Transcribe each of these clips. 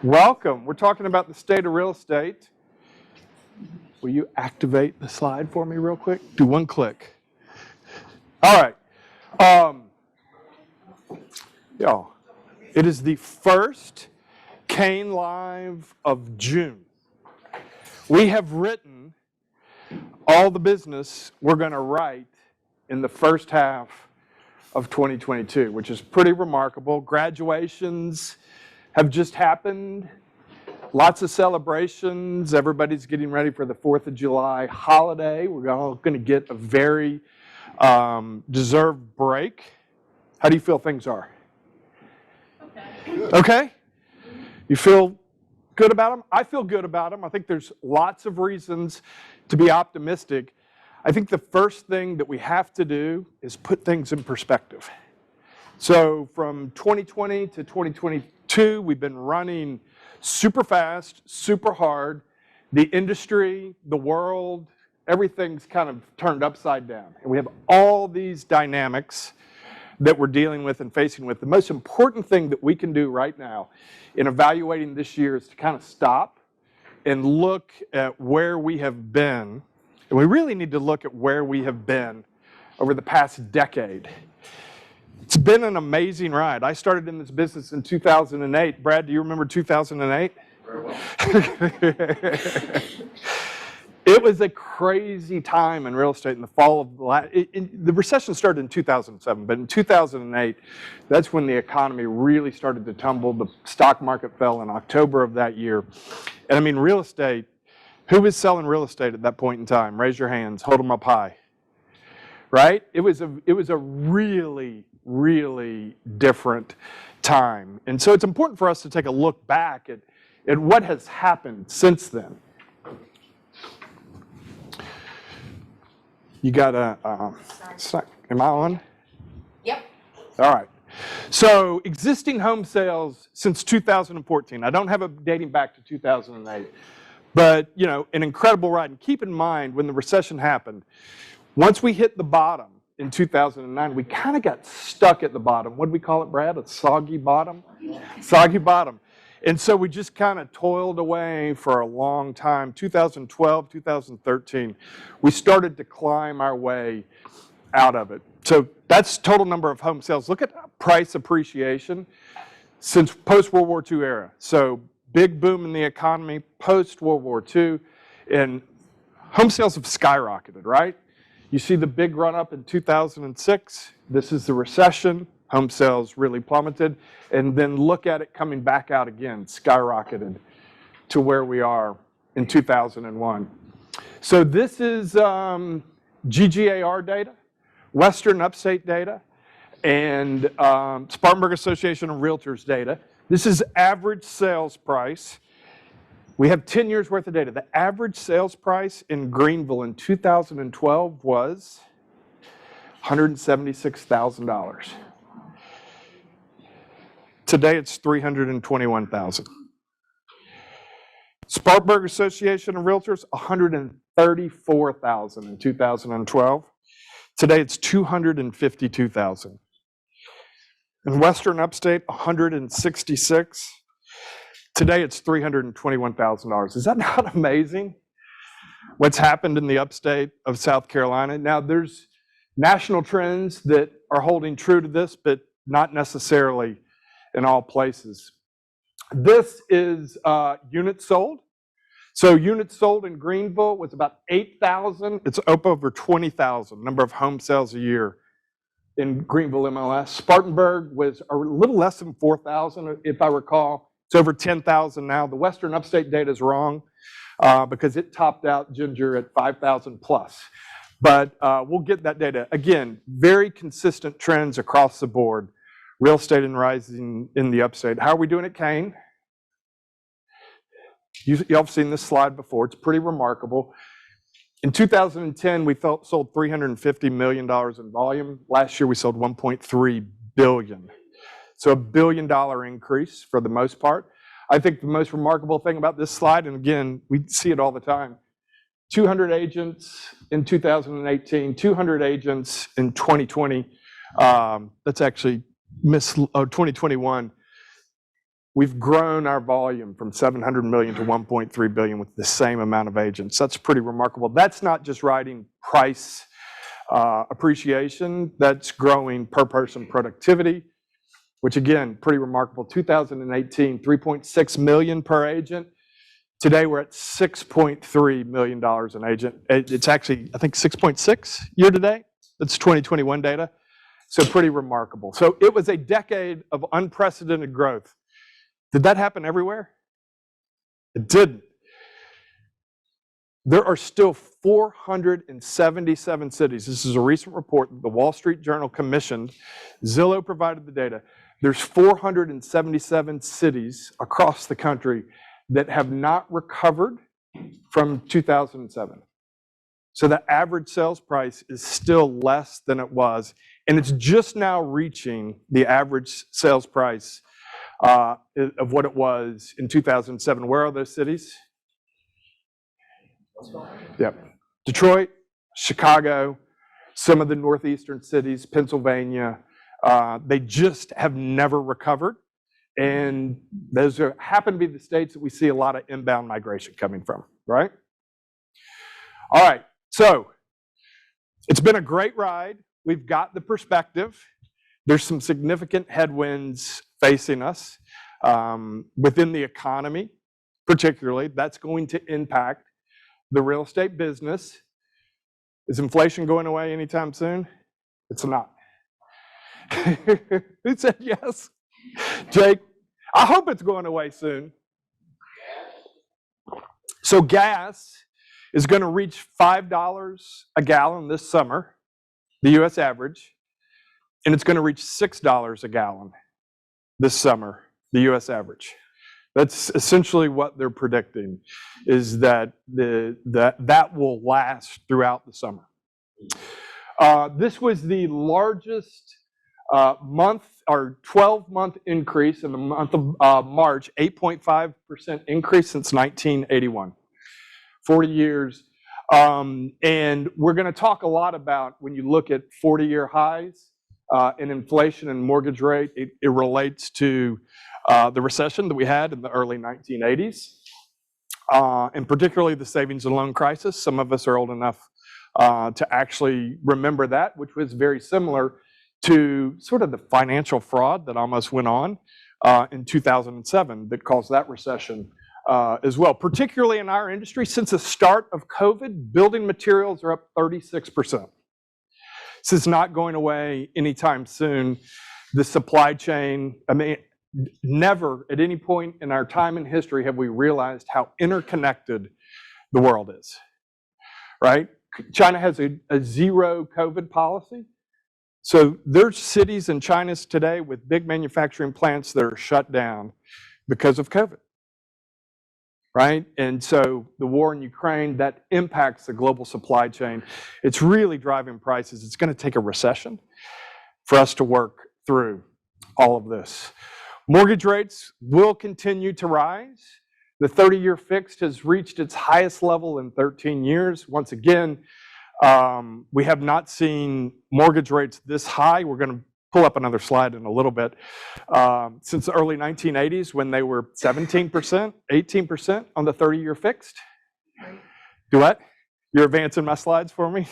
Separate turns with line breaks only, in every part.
Welcome. We're talking about the state of real estate. Will you activate the slide for me real quick? Do one click. All right. Y'all, it is the first Caine Live of June. We have written all the business we're going to write in the first half of 2022, which is pretty remarkable. Graduations have just happened. Lots of celebrations. Everybody's getting ready for the 4th of July holiday. We're all going to get a very deserved break. How do you feel things are? Okay? You feel good about them? I feel good about them. I think there's lots of reasons to be optimistic. I think the first thing that we have to do is put things in perspective. So from 2020 to 2022, we've been running super fast, super hard. The industry, the world, everything's kind of turned upside down. And we have all these dynamics that we're dealing with and facing with. The most important thing that we can do right now in evaluating this year is to kind of stop and look at where we have been. And we really need to look at where we have been over the past decade. It's been an amazing ride. I started in this business in 2008. Brad, do you remember 2008?
Very well.
It was a crazy time in real estate in the fall of the recession started in 2007, but in 2008, that's when the economy really started to tumble. The stock market fell in October of that year. And I mean, real estate, who was selling real estate at that point in time? Raise your hands, hold them up high. Right? It was a really, really different time. And so it's important for us to take a look back at what has happened since then. You got am I on?
Yep.
All right. So existing home sales since 2014. I don't have a dating back to 2008, but you know, an incredible ride. And keep in mind, when the recession happened, once we hit the bottom in 2009, we kind of got stuck at the bottom. What do we call it, Brad? A soggy bottom? Soggy bottom. And so we just kind of toiled away for a long time. 2012, 2013, we started to climb our way out of it. So that's total number of home sales. Look at price appreciation since post-World War II era. So big boom in the economy, post-World War II, and home sales have skyrocketed, right? You see the big run up in 2006. This is the recession. Home sales really plummeted. And then look at it coming back out again, skyrocketed to where we are in 2001. So this is GGAR data, Western Upstate data, and Spartanburg Association of Realtors data. This is average sales price. We have 10 years worth of data. The average sales price in Greenville in 2012 was $176,000. Today it's $321,000. Spartanburg Association of Realtors, $134,000 in 2012. Today it's $252,000. In Western Upstate, $166,000. Today it's $321,000. Is that not amazing? What's happened in the upstate of South Carolina? Now there's national trends that are holding true to this, but not necessarily in all places. This is units sold. So units sold in Greenville was about 8,000. It's up over 20,000 number of home sales a year in Greenville MLS. Spartanburg was a little less than 4,000, if I recall. It's over 10,000 now. The Western Upstate data is wrong because it topped out Ginger at 5,000 plus. But we'll get that data. Again, very consistent trends across the board. Real estate and rising in the upstate. How are we doing at Caine? Y'all have seen this slide before. It's pretty remarkable. In 2010, we sold $350 million in volume. Last year, we sold $1.3 billion. So $1 billion increase for the most part. I think the most remarkable thing about this slide, and again, we see it all the time, 200 agents in 2018, 200 agents in 2020. That's actually 2021. we've grown our volume from 700 million to 1.3 billion with the same amount of agents. That's pretty remarkable. That's not just riding price appreciation, that's growing per person productivity, which again, pretty remarkable. 2018, 3.6 million per agent. Today we're at $6.3 million an agent. It's actually, I think, 6.6 year to date. That's 2021 data. So pretty remarkable. So it was a decade of unprecedented growth. Did that happen everywhere? It didn't. There are still 477 cities. This is a recent report that the Wall Street Journal commissioned. Zillow provided the data. There's 477 cities across the country that have not recovered from 2007. So the average sales price is still less than it was, and it's just now reaching the average sales price of what it was in 2007. Where are those cities? Yep. Detroit, Chicago, some of the northeastern cities, Pennsylvania, they just have never recovered. And those happen to be the states that we see a lot of inbound migration coming from, right? All right, so it's been a great ride. We've got the perspective. There's some significant headwinds facing us within the economy, particularly. That's going to impact the real estate business. Is inflation going away anytime soon? It's not. Who said yes? Jake, I hope it's going away soon. So gas is going to reach $5 a gallon this summer, the US average, and it's going to reach $6 a gallon this summer, the US average. That's essentially what they're predicting, is that that will last throughout the summer. This was the largest month or 12-month increase in the month of March, 8.5% increase since 1981, 40 years. And we're going to talk a lot about, when you look at 40-year highs in inflation and mortgage rate, it relates to the recession that we had in the early 1980s, and particularly the savings and loan crisis. Some of us are old enough to actually remember that, which was very similar to sort of the financial fraud that almost went on in 2007 that caused that recession as well. Particularly in our industry, since the start of COVID, building materials are up 36%. This is not going away anytime soon. The supply chain, I mean, never at any point in our time in history have we realized how interconnected the world is, right? China has a zero COVID policy. So there's cities in China today with big manufacturing plants that are shut down because of COVID, right? And so the war in Ukraine, that impacts the global supply chain. It's really driving prices. It's going to take a recession for us to work through all of this. Mortgage rates will continue to rise. The 30-year fixed has reached its highest level in 13 years. Once again, we have not seen mortgage rates this high. We're going to pull up another slide in a little bit. Since the early 1980s, when they were 17%, 18% on the 30-year fixed. Do what? You're advancing my slides for me?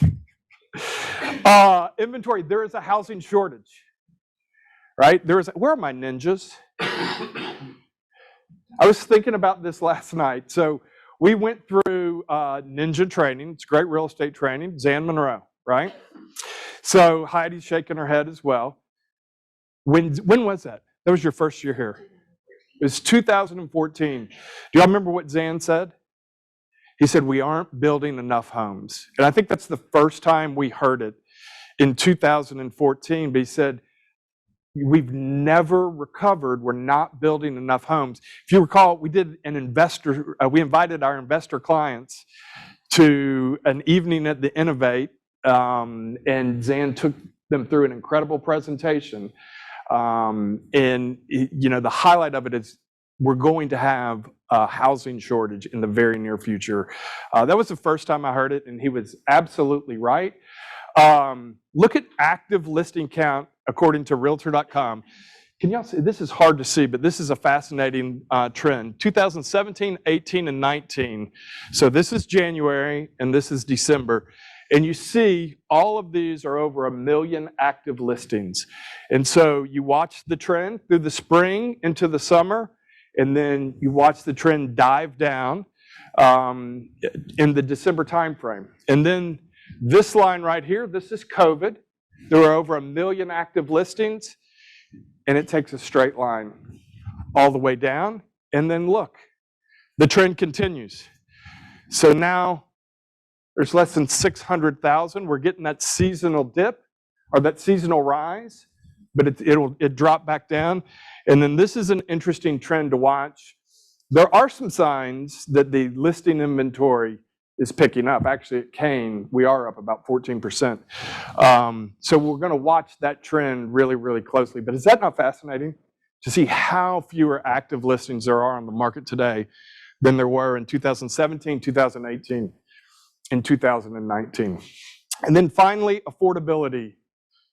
Inventory, there is a housing shortage, right? Where are my ninjas? I was thinking about this last night. So we went through ninja training. It's great real estate training. Zan Monroe, right? So Heidi's shaking her head as well. When was that? That was your first year here. It was 2014. Do y'all remember what Zan said? He said, we aren't building enough homes. And I think that's the first time we heard it in 2014. But he said, we've never recovered. We're not building enough homes. If you recall, we did an investor, we invited our investor clients to an evening at the Innovate, and Zan took them through an incredible presentation. And you know, the highlight of it is we're going to have a housing shortage in the very near future. That was the first time I heard it, and he was absolutely right. Look at active listing count according to Realtor.com. can y'all see? This is hard to see, but this is a fascinating trend. 2017, 18, and 19. So this is January, and this is December. And you see all of these are over 1 million active listings. And so you watch the trend through the spring into the summer, and then you watch the trend dive down in the December timeframe. And then this line right here, this is COVID. There are over 1 million active listings, and it takes a straight line all the way down. And then look, the trend continues. So now there's less than 600,000. We're getting that seasonal dip or that seasonal rise, but it dropped back down. And then this is an interesting trend to watch. There are some signs that the listing inventory is picking up. Actually, at Caine, we are up about 14%. So we're going to watch that trend really, really closely. But is that not fascinating to see how fewer active listings there are on the market today than there were in 2017, 2018, and 2019? And then finally, affordability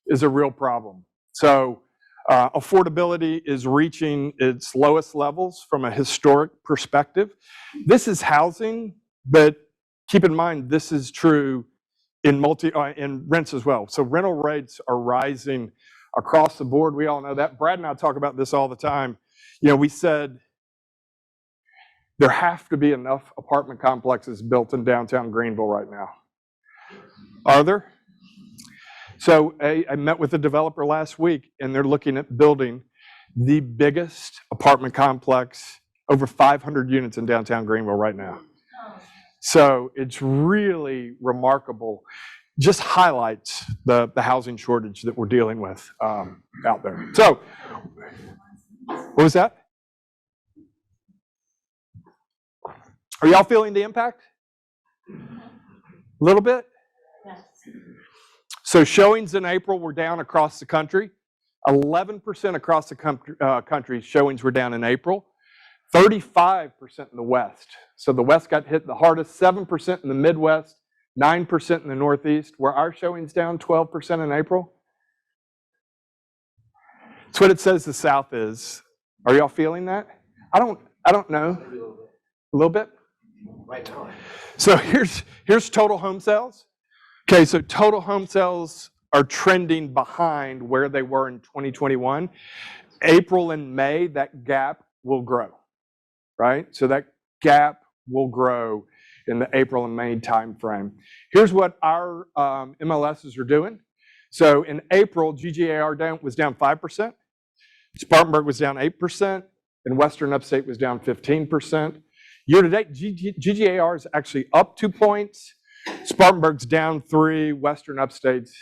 is a real problem. So affordability is reaching its lowest levels from a historic perspective. This is housing, but keep in mind, this is true in rents as well. So rental rates are rising across the board. We all know that. Brad and I talk about this all the time. You know, we said there have to be enough apartment complexes built in downtown Greenville right now. Are there? So I met with a developer last week, and they're looking at building the biggest apartment complex, over 500 units in downtown Greenville right now. So it's really remarkable. Just highlights the housing shortage that we're dealing with out there. So, what was that? Are y'all feeling the impact? A little bit? Yes. So showings in April were down across the country. 11% across the country showings were down in April. 35% in the West. So the West got hit the hardest, 7% in the Midwest, 9% in the Northeast. Were our showings down 12% in April? That's what it says the South is. Are y'all feeling that? I don't know. A little bit? Right now. So here's total home sales. Okay, so total home sales are trending behind where they were in 2021. April and May, that gap will grow, right? So that gap will grow in the April and May timeframe. Here's what our MLSs are doing. So in April, GGAR was down 5%. Spartanburg was down 8%, and Western Upstate was down 15%. Year to date, GGAR is actually up 2 points. Spartanburg's down 3, Western Upstate's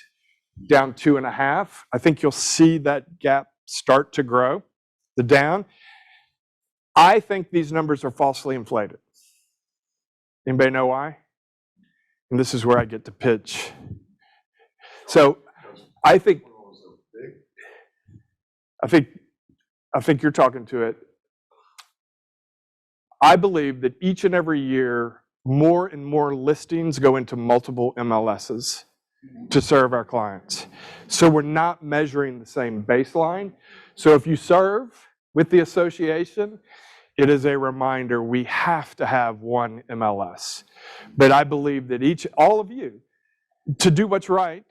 down 2.5. I think you'll see that gap start to grow, the down. I think these numbers are falsely inflated. Anybody know why? And this is where I get to pitch. So I think you're talking to it. I believe that each and every year, more and more listings go into multiple MLSs to serve our clients. So we're not measuring the same baseline. So if you serve with the association, it is a reminder we have to have one MLS. But I believe that all of you, to do what's right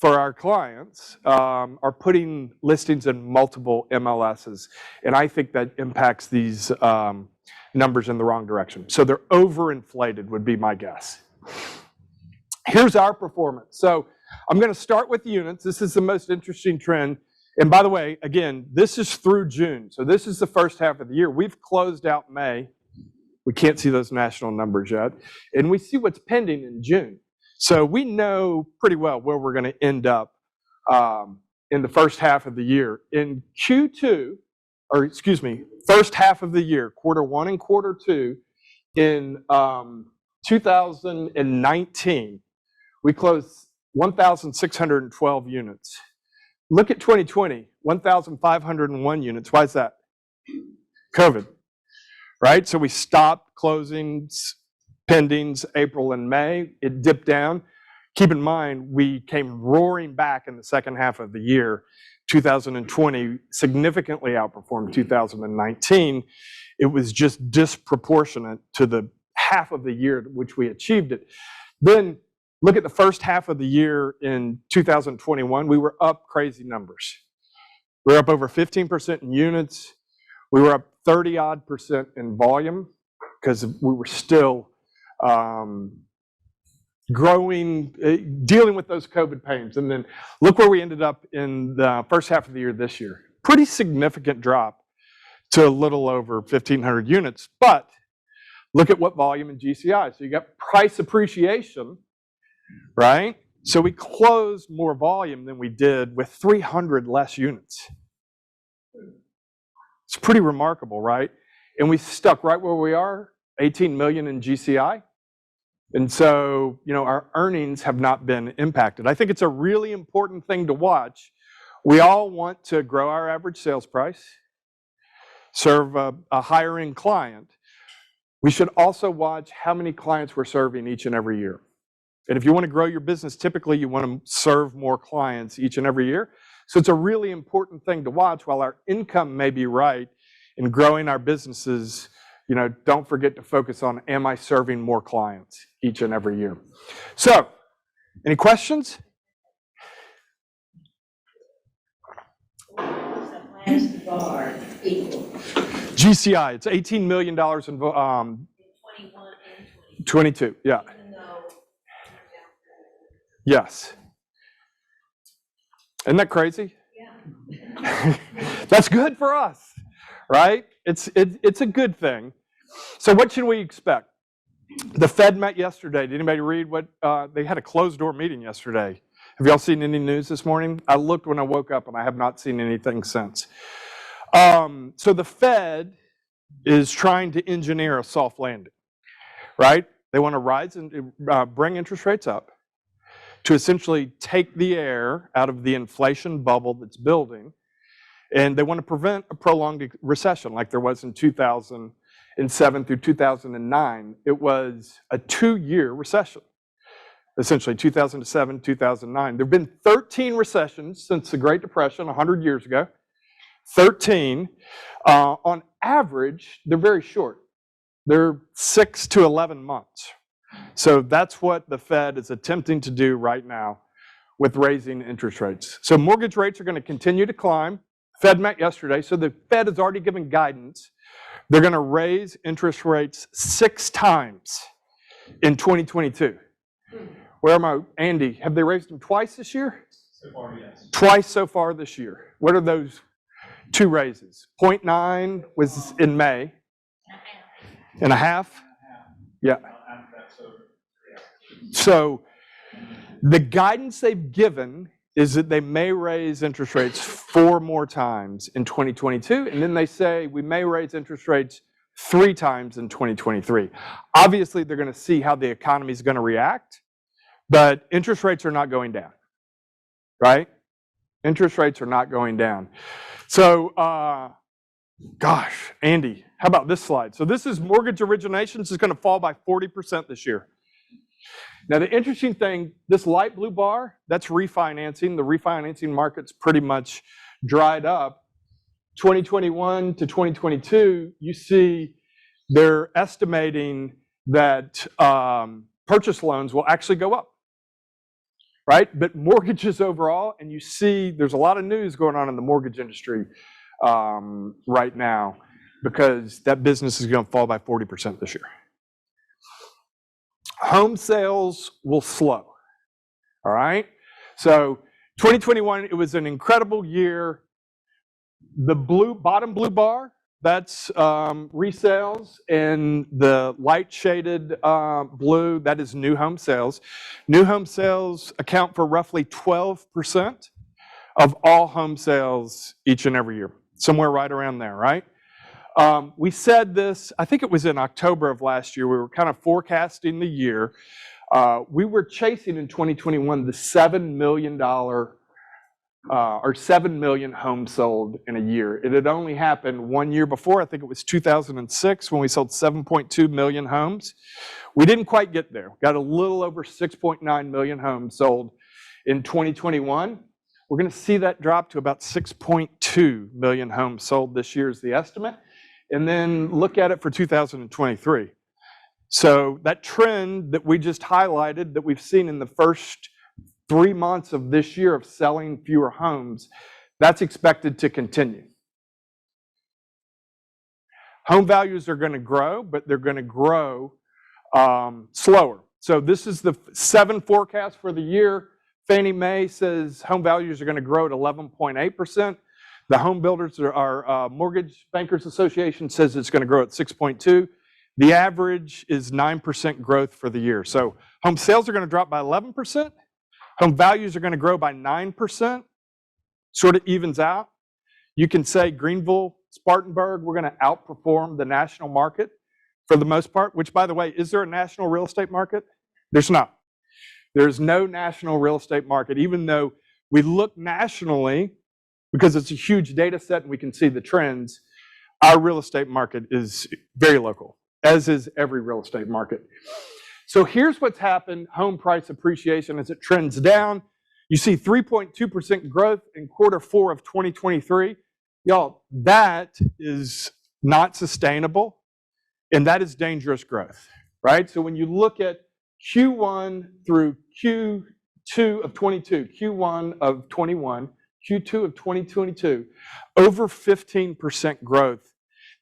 for our clients, are putting listings in multiple MLSs. And I think that impacts these numbers in the wrong direction. So they're overinflated would be my guess. Here's our performance. So I'm going to start with units. This is the most interesting trend. And by the way, again, this is through June. So this is the first half of the year. We've closed out May. We can't see those national numbers yet. And we see what's pending in June. So we know pretty well where we're going to end up in the first half of the year. In first half of the year, quarter one and quarter two, in 2019, we closed 1,612 units. Look at 2020, 1,501 units. Why is that? COVID, right? So we stopped closings, pendings, April and May. It dipped down. Keep in mind, we came roaring back in the second half of the year. 2020 significantly outperformed 2019. It was just disproportionate to the half of the year at which we achieved it. Then look at the first half of the year in 2021, we were up crazy numbers. We were up over 15% in units. We were up 30-odd% in volume because we were still growing, dealing with those COVID pains. And then look where we ended up in the first half of the year this year. Pretty significant drop to a little over 1,500 units. But look at what volume in GCI. So you got price appreciation, right? So we closed more volume than we did with 300 less units. It's pretty remarkable, right? And we stuck right where we are, 18 million in GCI. And so, you know, our earnings have not been impacted. I think it's a really important thing to watch. We all want to grow our average sales price, serve a higher end client. We should also watch how many clients we're serving each and every year. And if you want to grow your business, typically you want to serve more clients each and every year. So it's a really important thing to watch. While our income may be right in growing our businesses, you know, don't forget to focus on, am I serving more clients each and every year? So, any questions? GCI, it's $18 million in 22, yeah. Yes. Isn't that crazy? Yeah. That's good for us, right? It's a good thing. So what should we expect? The Fed met yesterday. Did anybody read what? They had a closed door meeting yesterday. Have y'all seen any news this morning? I looked when I woke up and I have not seen anything since. So the Fed is trying to engineer a soft landing, right? They want to rise and bring interest rates up to essentially take the air out of the inflation bubble that's building. And they want to prevent a prolonged recession like there was in 2007 through 2009. It was a 2-year recession, essentially 2007, 2009. There have been 13 recessions since the Great Depression 100 years ago. 13. On average, they're very short. They're 6 to 11 months. So that's what the Fed is attempting to do right now with raising interest rates. So mortgage rates are going to continue to climb. Fed met yesterday, so the Fed has already given guidance. They're going to raise interest rates 6 times in 2022. Where am I, Andy? Have they raised them twice this year?
So far, yes.
Twice so far this year. What are those 2 raises? 0.9 was in May. And a half? Yeah. So the guidance they've given is that they may raise interest rates 4 more times in 2022, and then they say we may raise interest rates 3 times in 2023. Obviously, they're going to see how the economy is going to react, but interest rates are not going down, right? Interest rates are not going down. So, gosh, Andy, how about this slide? So this is mortgage originations is going to fall by 40% this year. Now, the interesting thing, this light blue bar, that's refinancing. The refinancing market's pretty much dried up. 2021 to 2022, you see they're estimating that purchase loans will actually go up, right? But mortgages overall, and you see there's a lot of news going on in the mortgage industry right now because that business is going to fall by 40% this year. Home sales will slow, all right? So 2021, it was an incredible year. The bottom blue bar, that's resales, and the light shaded blue, that is new home sales. New home sales account for roughly 12% of all home sales each and every year, somewhere right around there, right? We said this, I think it was in October of last year, we were kind of forecasting the year. We were chasing in 2021 the $7 million or 7 million homes sold in a year. It had only happened 1 year before. I think it was 2006 when we sold 7.2 million homes. We didn't quite get there. Got a little over 6.9 million homes sold in 2021. We're going to see that drop to about 6.2 million homes sold this year is the estimate. And then look at it for 2023. So that trend that we just highlighted that we've seen in the first 3 months of this year of selling fewer homes, that's expected to continue. Home values are going to grow, but they're going to grow slower. So this is the 7 forecast for the year. Fannie Mae says home values are going to grow at 11.8%. The Home Builders, our Mortgage Bankers Association, says it's going to grow at 6.2%. The average is 9% growth for the year. So home sales are going to drop by 11%. Home values are going to grow by 9%. Sort of evens out. You can say Greenville, Spartanburg, we're going to outperform the national market for the most part, which, by the way, is there a national real estate market? There's not. There's no national real estate market, even though we look nationally, because it's a huge data set and we can see the trends. Our real estate market is very local, as is every real estate market. So here's what's happened, home price appreciation as it trends down. You see 3.2% growth in Q4 of 2023. Y'all, that is not sustainable, and that is dangerous growth, right? So when you look at Q1 through Q2 of 22, Q1 of 21, Q2 of 2022, over 15% growth.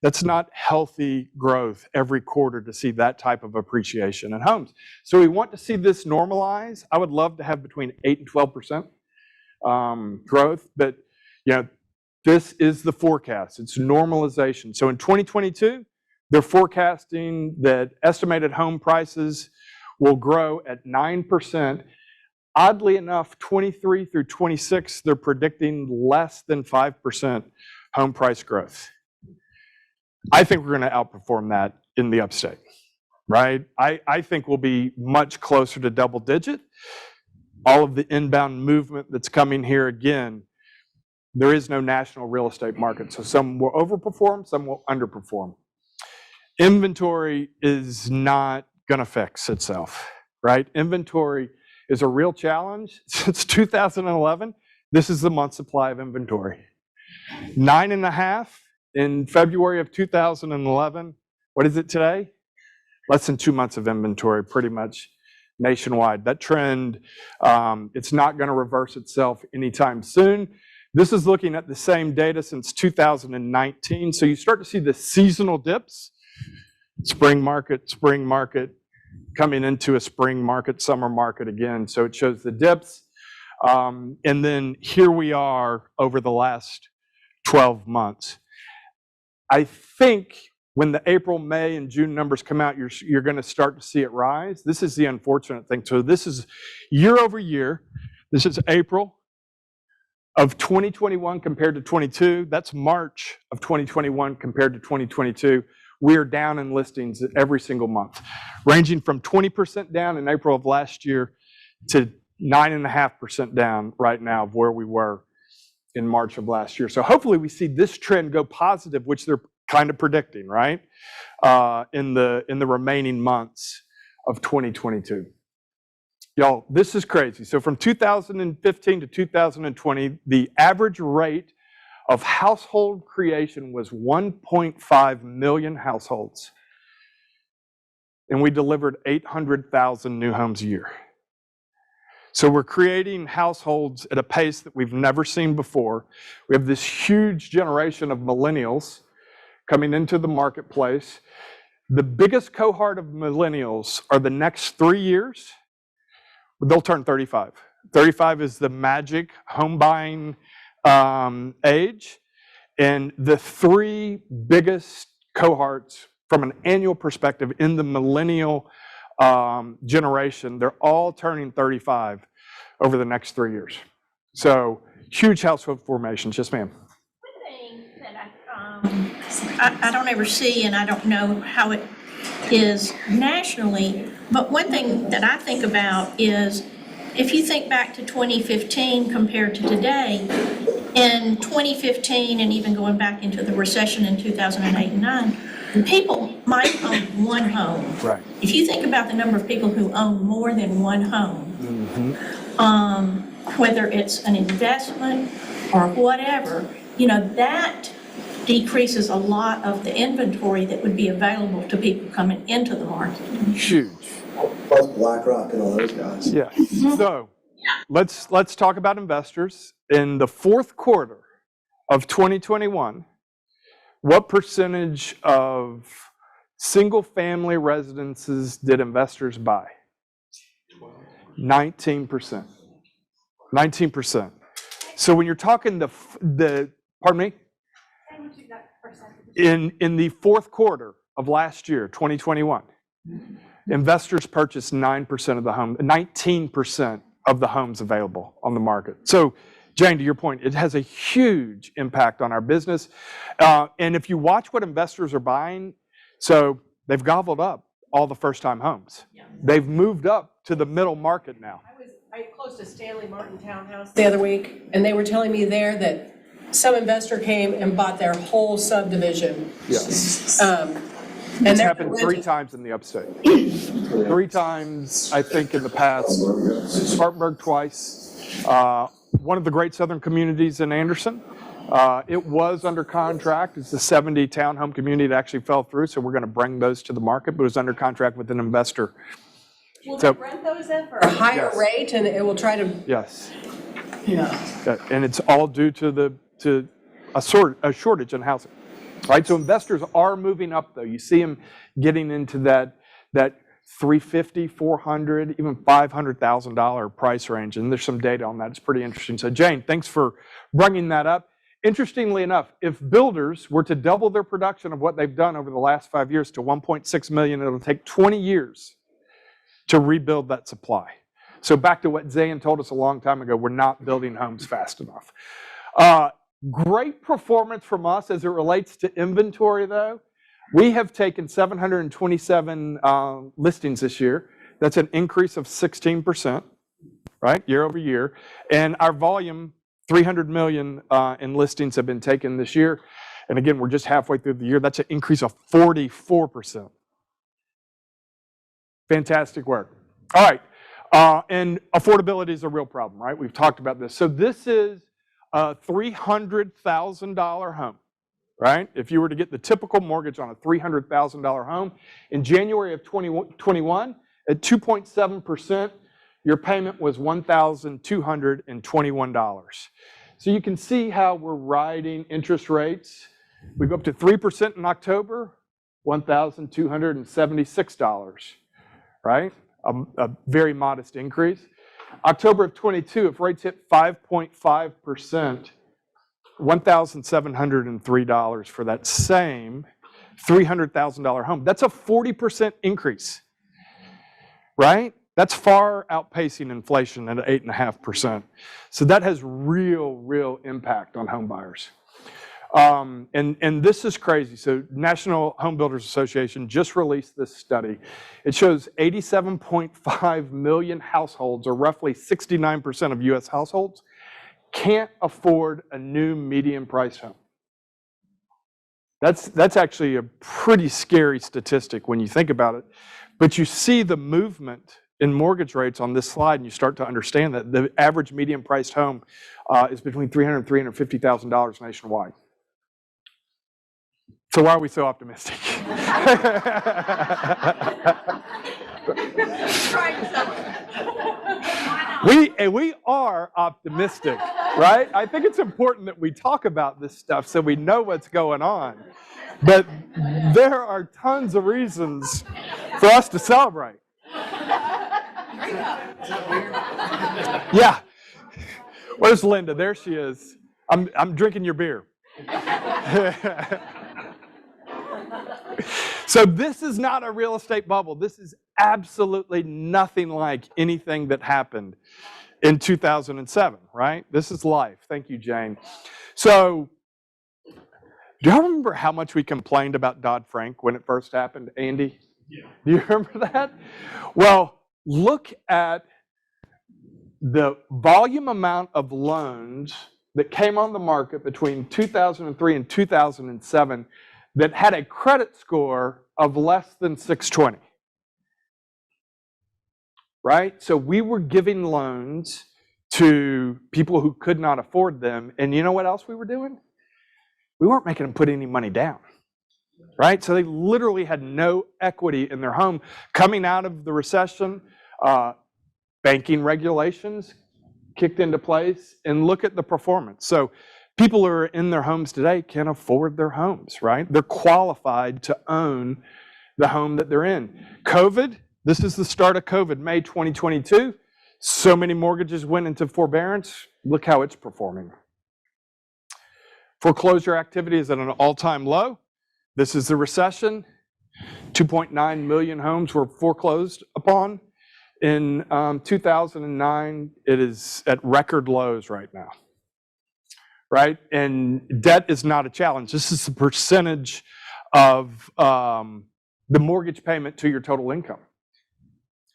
That's not healthy growth every quarter to see that type of appreciation in homes. So we want to see this normalize. I would love to have between 8 and 12% growth, but this is the forecast. It's normalization. So in 2022, they're forecasting that estimated home prices will grow at 9%. Oddly enough, 23 through 26, they're predicting less than 5% home price growth. I think we're going to outperform that in the upstate, right? I think we'll be much closer to double digit. All of the inbound movement that's coming here, again, there is no national real estate market. So some will overperform, some will underperform. Inventory is not going to fix itself, right? Inventory is a real challenge. Since 2011, this is the month supply of inventory. 9.5 in February of 2011. What is it today? Less than 2 months of inventory, pretty much nationwide. That trend, it's not going to reverse itself anytime soon. This is looking at the same data since 2019. So you start to see the seasonal dips. Spring market, coming into a spring market, summer market again. So it shows the dips. And then here we are over the last 12 months. I think when the April, May, and June numbers come out, you're going to start to see it rise. This is the unfortunate thing. So this is year over year. This is April of 2021 compared to 22. That's March of 2021 compared to 2022. We're down in listings every single month, ranging from 20% down in April of last year to 9.5% down right now of where we were in March of last year. So hopefully we see this trend go positive, which they're kind of predicting, right? In the remaining months of 2022. Y'all, this is crazy. So from 2015 to 2020, the average rate of household creation was 1.5 million households. And we delivered 800,000 new homes a year. So we're creating households at a pace that we've never seen before. We have this huge generation of millennials coming into the marketplace. The biggest cohort of millennials are the next 3 years. They'll turn 35. 35 is the magic home buying age. And the 3 biggest cohorts from an annual perspective in the millennial generation, they're all turning 35 over the next 3 years. So huge household formations. Yes, ma'am.
One thing that I don't ever see, and I don't know how it is nationally, but one thing that I think about is if you think back to 2015 compared to today, in 2015 and even going back into the recession in 2008 and 9, people might own one home.
Right.
If you think about the number of people who own more than one home, whether it's an investment or whatever, you know, that decreases a lot of the inventory that would be available to people coming into the market.
Huge.
Plus BlackRock and all those guys.
Yeah. So let's talk about investors. In the fourth quarter of 2021, what percentage of single-family residences did investors buy? 19%. 19%. So when you're talking pardon me? In the fourth quarter of last year, 2021, investors purchased 19% of the homes available on the market. So, Jane, to your point, it has a huge impact on our business. And if you watch what investors are buying, so they've gobbled up all the first-time homes. Yeah. They've moved up to the middle market now.
I closed a Stanley Martin townhouse the other week, and they were telling me there that some investor came and bought their whole subdivision.
Yes.
And
It's happened 3 times in the upstate. 3 times, I think, in the past. Spartanburg twice. One of the great southern communities in Anderson. It was under contract. It's the 70 townhome community that actually fell through, so we're going to bring those to the market, but it was under contract with an investor.
Will they rent those then for a higher rate, and it will try to?
Yes.
Yeah.
And it's all due to a shortage in housing, right? So investors are moving up, though. You see them getting into that $350,000, $400,000, even $500,000 price range, and there's some data on that. It's pretty interesting. So Jane, thanks for bringing that up. Interestingly enough, if builders were to double their production of what they've done over the last 5 years to 1.6 million, it'll take 20 years to rebuild that supply. So back to what Zayn told us a long time ago, we're not building homes fast enough. Great performance from us as it relates to inventory, though. We have taken 727 listings this year. That's an increase of 16%, right, year over year. And our volume, 300 million in listings have been taken this year. And again, we're just halfway through the year. That's an increase of 44%. Fantastic work. All right. And affordability is a real problem, right? We've talked about this. So this is a $300,000 home, right? If you were to get the typical mortgage on a $300,000 home, in January of 2021, at 2.7%, your payment was $1,221. So you can see how we're riding interest rates. We go up to 3% in October, $1,276, right? A very modest increase. October of 22, if rates hit 5.5%, $1,703 for that same $300,000 home. That's a 40% increase, right? That's far outpacing inflation at 8.5%. So that has real impact on home buyers. And this is crazy. So National Home Builders Association just released this study. It shows 87.5 million households, or roughly 69% of US households, can't afford a new medium-priced home. That's actually a pretty scary statistic when you think about it. But you see the movement in mortgage rates on this slide, and you start to understand that the average medium-priced home is between $300,000 and $350,000 nationwide. So why are we so optimistic? We are optimistic, right? I think it's important that we talk about this stuff so we know what's going on. But there are tons of reasons for us to celebrate. Yeah. Where's Linda? There she is. I'm drinking your beer. So this is not a real estate bubble. This is absolutely nothing like anything that happened in 2007, right? This is life. Thank you, Jane. So do y'all remember how much we complained about Dodd-Frank when it first happened, Andy? Yeah. Do you remember that? Well, look at the volume amount of loans that came on the market between 2003 and 2007 that had a credit score of less than 620, right? So we were giving loans to people who could not afford them. And you know what else we were doing? We weren't making them put any money down, right? So they literally had no equity in their home. Coming out of the recession, banking regulations kicked into place, and look at the performance. So people who are in their homes today can afford their homes, right? They're qualified to own the home that they're in. COVID, this is the start of COVID, May 2022. So many mortgages went into forbearance. Look how it's performing. Foreclosure activity is at an all-time low. This is the recession. 2.9 million homes were foreclosed upon. In 2009, it is at record lows right now, right? And debt is not a challenge. This is the percentage of the mortgage payment to your total income.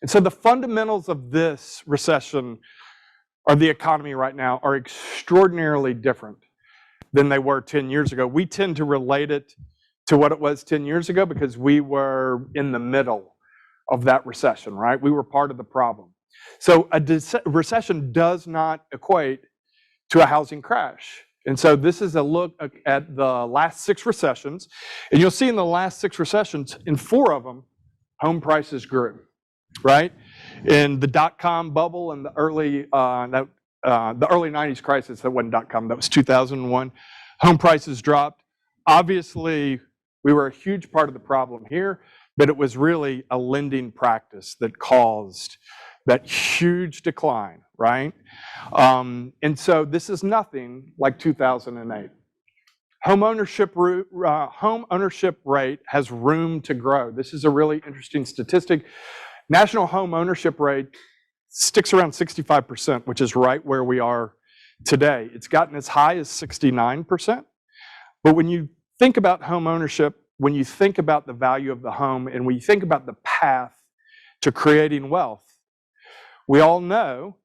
And so the fundamentals of this recession or the economy right now are extraordinarily different than they were 10 years ago. We tend to relate it to what it was 10 years ago because we were in the middle of that recession, right? We were part of the problem. So a recession does not equate to a housing crash. And so this is a look at the last 6 recessions. And you'll see in the last 6 recessions, in 4 of them, home prices grew, right? In the dot-com bubble and the early 90s crisis, that wasn't dot-com, that was 2001, home prices dropped. Obviously, we were a huge part of the problem here, but it was really a lending practice that caused that huge decline, right? And so this is nothing like 2008. Home ownership rate has room to grow. This is a really interesting statistic. National home ownership rate sticks around 65%, which is right where we are today. It's gotten as high as 69%. But when you think about home ownership, when you think about the value of the home, and when you think about the path to creating wealth, we all know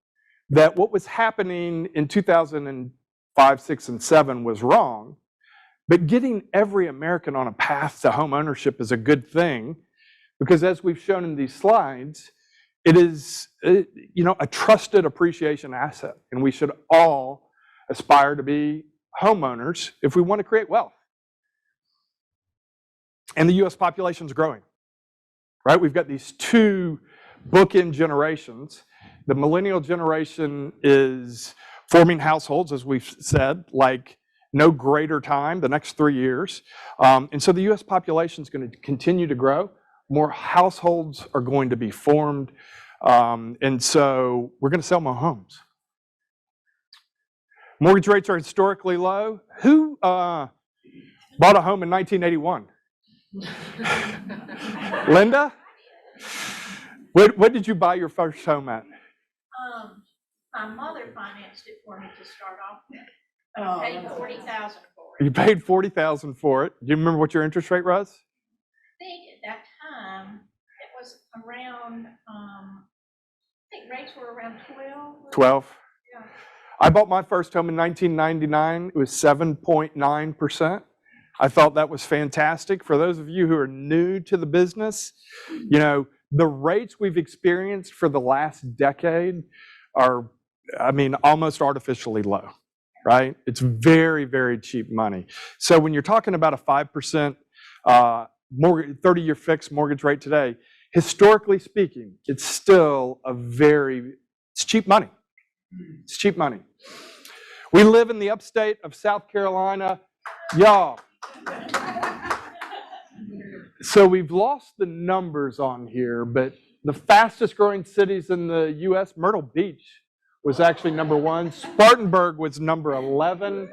that what was happening in 2005, 6, and 7 was wrong, but getting every American on a path to home ownership is a good thing, because as we've shown in these slides, it is a trusted appreciation asset, and we should all aspire to be homeowners if we want to create wealth. And the US population is growing, right? We've got these 2 bookend generations. The millennial generation is forming households, as we've said, like no greater time, the next 3 years. And so the US population is going to continue to grow. More households are going to be formed. And so we're going to sell more homes. Mortgage rates are historically low. Who bought a home in 1981? Linda? What did you buy your first home at?
My mother financed it for me to start off with. I paid $40,000 for it.
You paid $40,000 for it. Do you remember what your interest rate was?
I think at that time, it was around, I think rates were around 12.
12.
Yeah.
I bought my first home in 1999. It was 7.9%. I thought that was fantastic. For those of you who are new to the business, the rates we've experienced for the last decade are, almost artificially low, right? It's very, very cheap money. So when you're talking about a 5% 30-year fixed mortgage rate today, historically speaking, it's still it's cheap money. It's cheap money. We live in the upstate of South Carolina. Y'all. So we've lost the numbers on here, but the fastest growing cities in the US, Myrtle Beach was actually number 1. Spartanburg was number 11.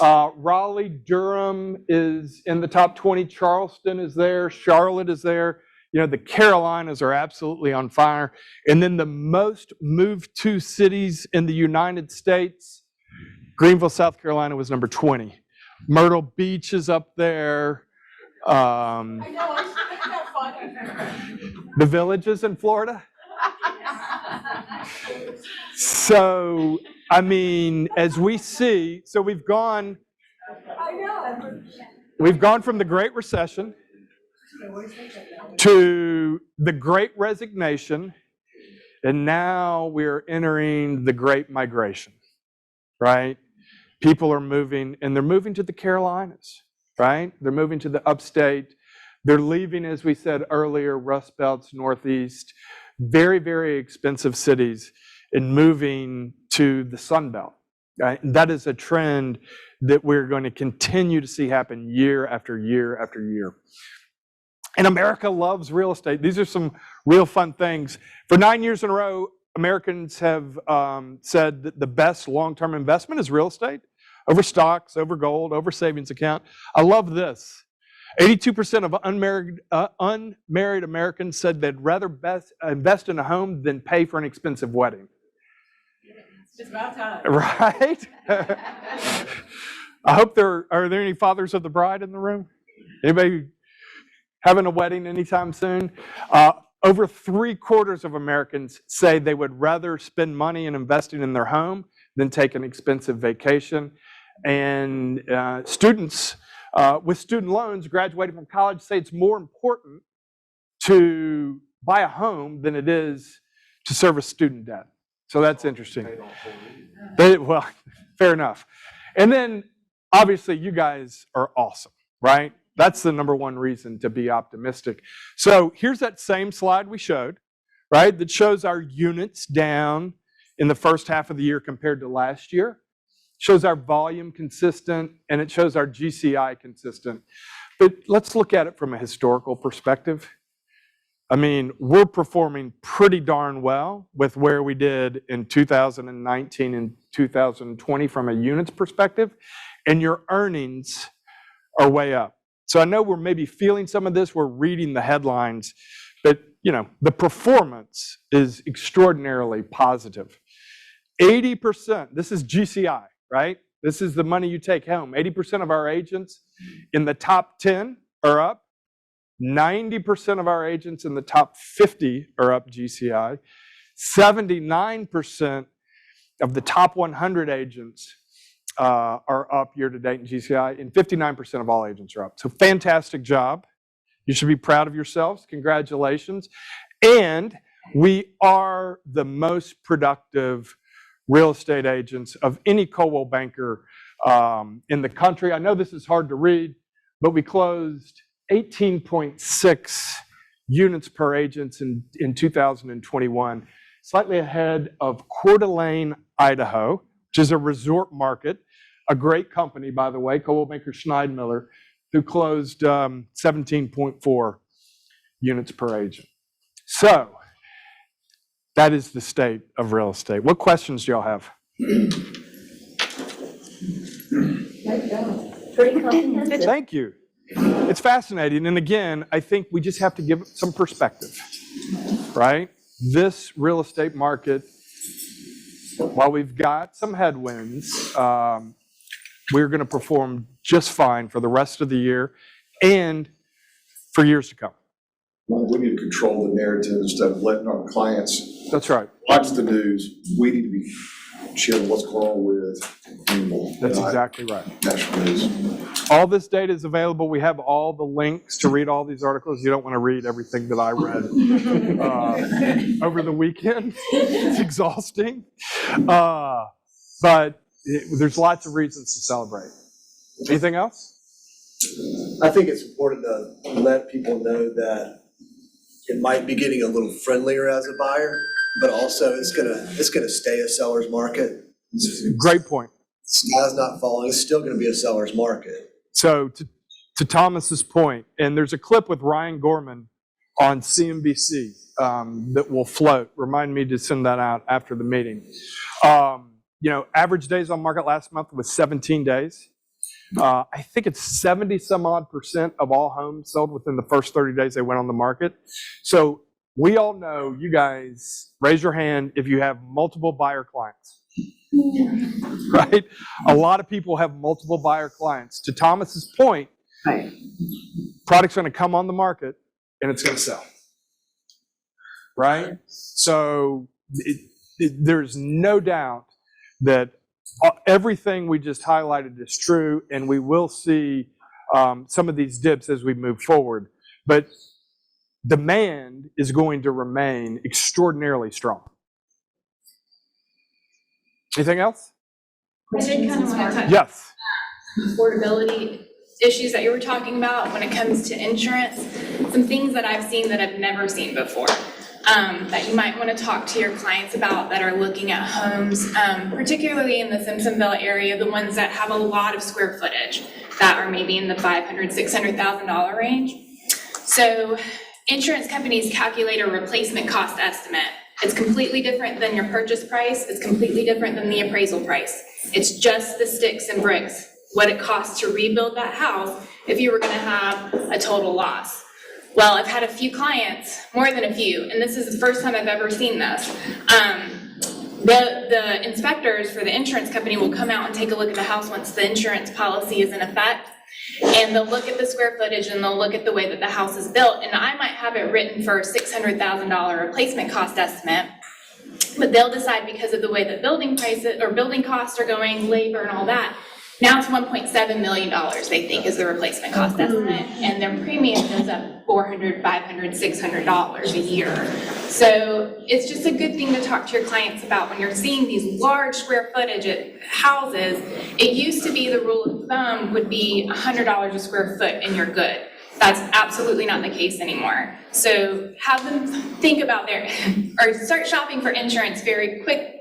Raleigh, Durham is in the top 20. Charleston is there. Charlotte is there. The Carolinas are absolutely on fire. And then the most moved to cities in the United States, Greenville, South Carolina was number 20. Myrtle Beach is up there.
I know, isn't that funny?
The Villages in Florida. So, as we see, so we've gone from the Great Recession to the Great Resignation, And now we're entering the Great Migration, right? People are moving, and they're moving to the Carolinas, right? They're moving to the upstate. They're leaving, as we said earlier, Rust Belt's Northeast, very, very expensive cities, and moving to the Sun Belt. Right? And that is a trend that we're going to continue to see happen year after year after year. And America loves real estate. These are some real fun things. For 9 years in a row, Americans have said that the best long-term investment is real estate, over stocks, over gold, over savings account. I love this. 82% of unmarried Americans said they'd rather invest in a home than pay for an expensive wedding.
It's about time.
Right? I hope are there any fathers of the bride in the room? Anybody having a wedding anytime soon? Over 3/4 of Americans say they would rather spend money in investing in their home than take an expensive vacation. And students with student loans graduating from college say it's more important to buy a home than it is to service student debt. So that's interesting. Well, fair enough. And then obviously you guys are awesome, right? That's the number one reason to be optimistic. So here's that same slide we showed, right? That shows our units down in the first half of the year compared to last year. Shows our volume consistent, and it shows our GCI consistent. But let's look at it from a historical perspective. I mean, we're performing pretty darn well with where we did in 2019 and 2020 from a units perspective, and your earnings are way up. So I know we're maybe feeling some of this, we're reading the headlines, but you know, the performance is extraordinarily positive. 80%, this is GCI, right? This is the money you take home. 80% of our agents in the top 10 are up. 90% of our agents in the top 50 are up GCI. 79% of the top 100 agents are up year to date in GCI, and 59% of all agents are up. So fantastic job. You should be proud of yourselves. Congratulations. And we are the most productive real estate agents of any Coldwell banker in the country. I know this is hard to read, but we closed 18.6 units per agent in 2021, slightly ahead of Coeur d'Alene, Idaho, which is a resort market, a great company, by the way, Coldwell Banker Schneidmiller, who closed 17.4 units per agent. So that is the state of real estate. What questions do y'all have?
Pretty comprehensive.
Thank you. It's fascinating. And again, I think we just have to give some perspective, right? This real estate market, while we've got some headwinds, we're going to perform just fine for the rest of the year and for years to come.
We need to control the narrative instead of letting our clients
That's right.
watch the news. We need to be sharing what's going on with
That's exactly right.
national news.
All this data is available. We have all the links to read all these articles. You don't want to read everything that I read over the weekend. It's exhausting. But there's lots of reasons to celebrate. Anything else?
I think it's important to let people know that it might be getting a little friendlier as a buyer, but also it's gonna stay a seller's market.
Great point.
Sky's not falling, it's still gonna be a seller's market.
So to Thomas's point, and there's a clip with Ryan Gorman on CNBC that will float. Remind me to send that out after the meeting. Average days on market last month was 17 days. I think it's 70 some odd percent of all homes sold within the first 30 days they went on the market. So we all know, you guys, raise your hand if you have multiple buyer clients. Right? A lot of people have multiple buyer clients. To Thomas's point,
Right.
product's going to come on the market and it's going to sell. Right? So there's no doubt that everything we just highlighted is true, and we will see some of these dips as we move forward. But demand is going to remain extraordinarily strong. Anything else?
I did kind of want to touch
Yes.
affordability issues that you were talking about when it comes to insurance. Some things that I've seen that I've never seen before, that you might want to talk to your clients about that are looking at homes, particularly in the Simpsonville area, the ones that have a lot of square footage that are maybe in the $500,000, $600,000 range. So insurance companies calculate a replacement cost estimate. It's completely different than your purchase price. It's completely different than the appraisal price. It's just the sticks and bricks, what it costs to rebuild that house if you were gonna have a total loss. Well, I've had a few clients, more than a few, and this is the first time I've ever seen this. The inspectors for the insurance company will come out and take a look at the house once the insurance policy is in effect. And they'll look at the square footage and they'll look at the way that the house is built. And I might have it written for a $600,000 replacement cost estimate, but they'll decide because of the way that building prices or building costs are going, labor and all that. Now it's $1.7 million, they think, is the replacement cost estimate, and their premium goes up $400, $500, $600 a year. So it's just a good thing to talk to your clients about when you're seeing these large square footage houses. It used to be the rule of thumb would be $100 a square foot and you're good. That's absolutely not the case anymore. So have them think about or start shopping for insurance very quickly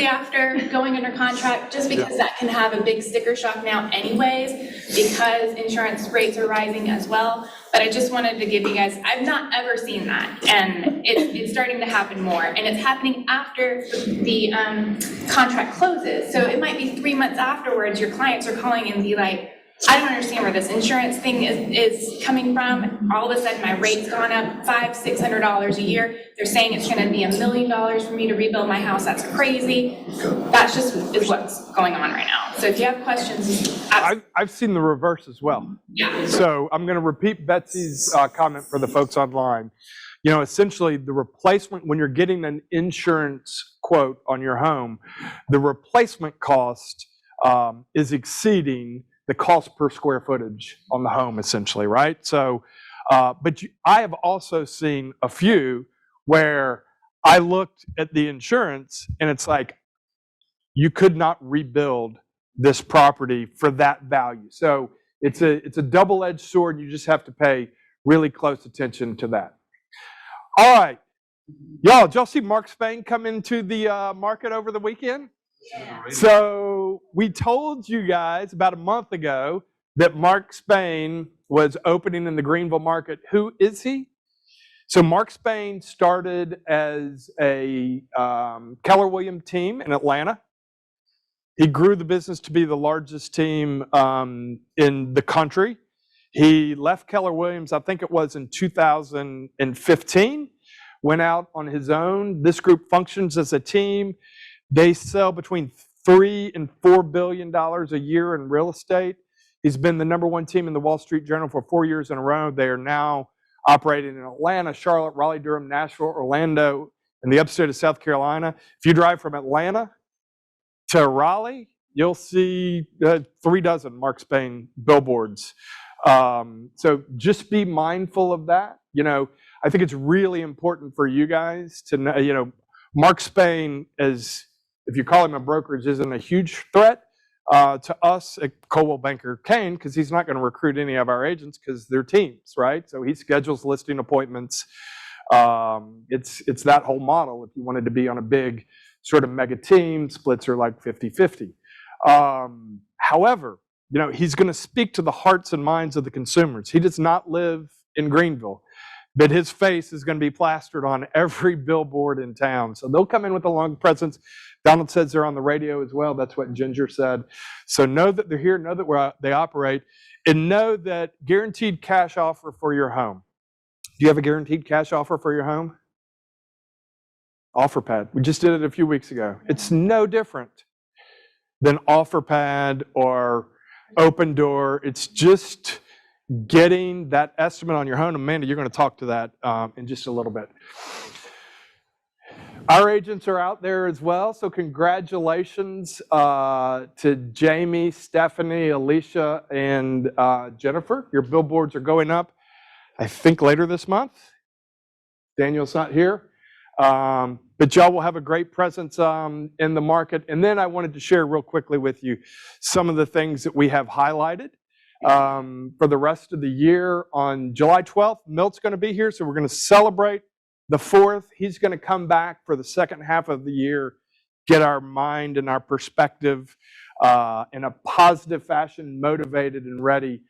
after going under contract, just because that can have a big sticker shock now anyways, because insurance rates are rising as well. But I just wanted to give you guys, I've not ever seen that, and it's starting to happen more, and it's happening after the contract closes. So it might be 3 months afterwards, your clients are calling and be like, I don't understand where this insurance thing is coming from. All of a sudden, my rate's gone up $500, $600 a year. They're saying it's gonna be $1 million for me to rebuild my house. That's crazy. That's just is what's going on right now. So if you have questions,
I've seen the reverse as well.
yeah.
So I'm going to repeat Betsy's comment for the folks online. You know, essentially the replacement, when you're getting an insurance quote on your home, the replacement cost is exceeding the cost per square footage on the home, essentially, right? So, but I have also seen a few where I looked at the insurance and it's like, you could not rebuild this property for that value. So it's a double-edged sword. You just have to pay really close attention to that. All right, y'all, did y'all see Mark Spain come into the market over the weekend? Yeah. So we told you guys about a month ago that Mark Spain was opening in the Greenville market. Who is he? So Mark Spain started as a Keller Williams team in Atlanta. He grew the business to be the largest team in the country. He left Keller Williams, I think it was in 2015, went out on his own. This group functions as a team. They sell between $3 and $4 billion a year in real estate. He's been the #1 team in the Wall Street Journal for 4 years in a row. They are now operating in Atlanta, Charlotte, Raleigh, Durham, Nashville, Orlando, and the upstate of South Carolina. If you drive from Atlanta to Raleigh, you'll see 36 Mark Spain billboards. So just be mindful of that. You know, I think it's really important for you guys to know, you know, Mark Spain is, if you call him a brokerage, isn't a huge threat to us at Coldwell Banker Caine, because he's not going to recruit any of our agents because they're teams, right? So he schedules listing appointments. It's that whole model. If you wanted to be on a big sort of mega team, splits are like 50-50. However, you know, he's going to speak to the hearts and minds of the consumers. He does not live in Greenville, but his face is going to be plastered on every billboard in town. So they'll come in with a long presence. Donald says they're on the radio as well. That's what Ginger said. So know that they're here, know that they operate, and know that guaranteed cash offer for your home. Do you have a guaranteed cash offer for your home? OfferPad. We just did it a few weeks ago. It's no different than OfferPad or Open Door. It's just getting that estimate on your home. Amanda, you're going to talk to that in just a little bit. Our agents are out there as well, so congratulations to Jamie, Stephanie, Alicia, and Jennifer. Your billboards are going up. I think later this month. Daniel's not here. But y'all will have a great presence in the market. And then I wanted to share real quickly with you some of the things that we have highlighted for the rest of the year. On July 12th, Milt's going to be here, so we're going to celebrate the 4th. He's going to come back for the second half of the year, get our mind and our perspective in a positive fashion, motivated and ready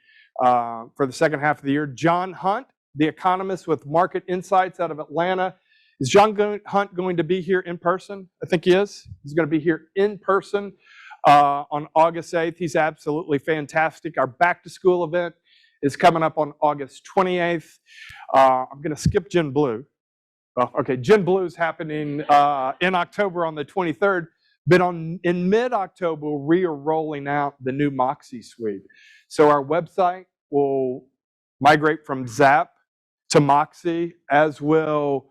for the second half of the year. John Hunt, the economist with Market Insights out of Atlanta. Is John Hunt going to be here in person? I think he is. He's going to be here in person on August 8th. He's absolutely fantastic. Our back to school event is coming up on August 28th. I'm going to skip Gin Blue. Okay, Gin Blue is happening in October on the 23rd, but in mid-October, we are rolling out the new Moxie suite. So our website will migrate from Zap to Moxie, as will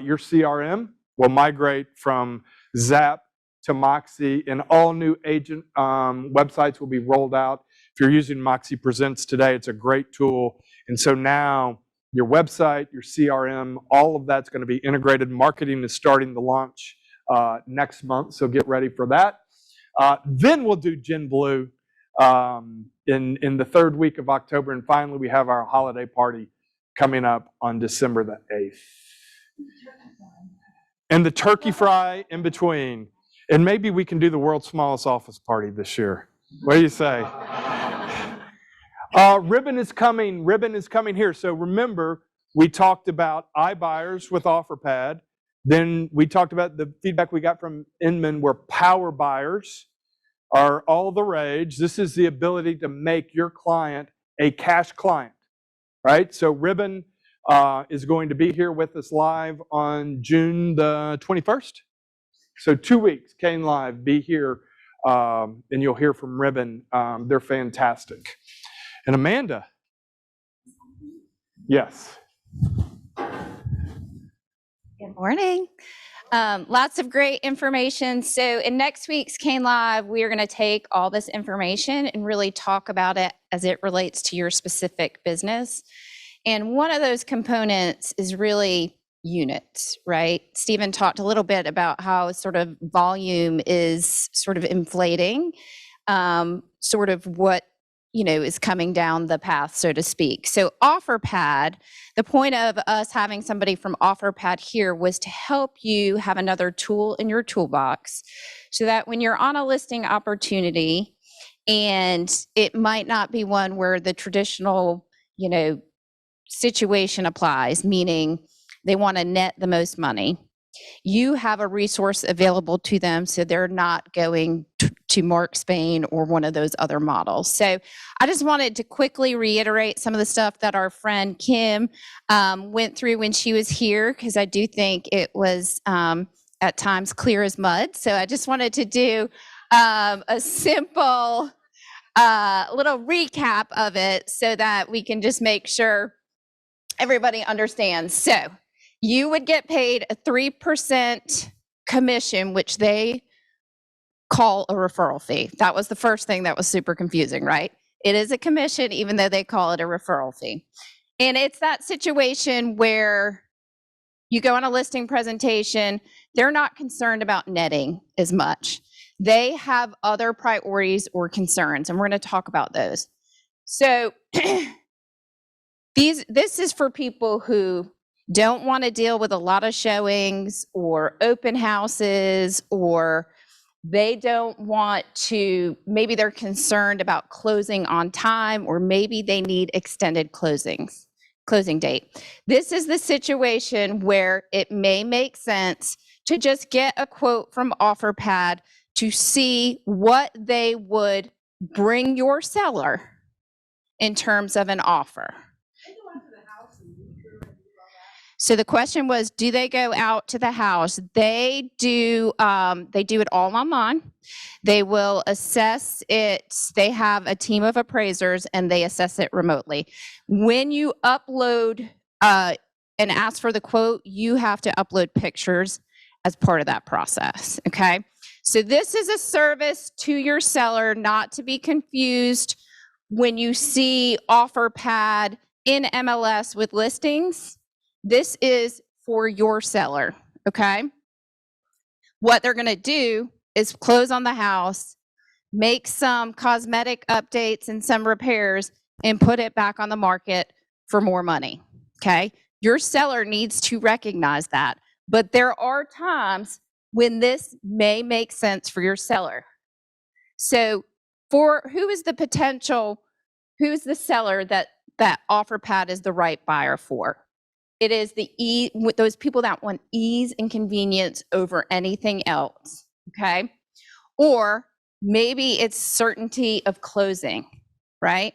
your CRM will migrate from Zap to Moxie, and all new agent websites will be rolled out. If you're using Moxie Presents today, it's a great tool. And so now your website, your CRM, all of that's going to be integrated. Marketing is starting to launch next month, so get ready for that. Then we'll do Gin Blue in the third week of October, and finally we have our holiday party coming up on December the 8th. And the turkey fry in between. And maybe we can do the world's smallest office party this year. What do you say? Ribbon is coming. Ribbon is coming here. So remember, we talked about iBuyers with OfferPad. Then we talked about the feedback we got from Inman where power buyers are all the rage. This is the ability to make your client a cash client, right? So Ribbon is going to be here with us live on June the 21st. So 2 weeks, Caine Live, be here, and you'll hear from Ribbon. They're fantastic. And Amanda. Yes.
Good morning. Lots of great information. So in next week's Caine Live, we are going to take all this information and really talk about it as it relates to your specific business. And one of those components is really units, right? Stephen talked a little bit about how sort of volume is sort of inflating, sort of what is coming down the path, so to speak. So OfferPad, the point of us having somebody from OfferPad here was to help you have another tool in your toolbox so that when you're on a listing opportunity, and it might not be one where the traditional, situation applies, meaning they want to net the most money, you have a resource available to them so they're not going to Mark Spain or one of those other models. So I just wanted to quickly reiterate some of the stuff that our friend Kim went through when she was here, because I do think it was at times clear as mud. So I just wanted to do a simple little recap of it so that we can just make sure everybody understands. So you would get paid a 3% commission, which they call a referral fee. That was the first thing that was super confusing, right? It is a commission, even though they call it a referral fee. And it's that situation where you go on a listing presentation, they're not concerned about netting as much. They have other priorities or concerns, and we're going to talk about those. So this is for people who don't want to deal with a lot of showings or open houses, or they don't want to, maybe they're concerned about closing on time, or maybe they need extended closing date. This is the situation where it may make sense to just get a quote from OfferPad to see what they would bring your seller in terms of an offer. So the question was, do they go out to the house? They do it all online. They will assess it. They have a team of appraisers and they assess it remotely. When you upload and ask for the quote, you have to upload pictures as part of that process, okay? So this is a service to your seller, not to be confused when you see OfferPad in MLS with listings, this is for your seller, okay? What they're gonna do is close on the house, make some cosmetic updates and some repairs, and put it back on the market for more money, okay? Your seller needs to recognize that. But there are times when this may make sense for your seller. So for who is the seller that OfferPad is the right buyer for? It is those people that want ease and convenience over anything else, okay? Or maybe it's certainty of closing, right?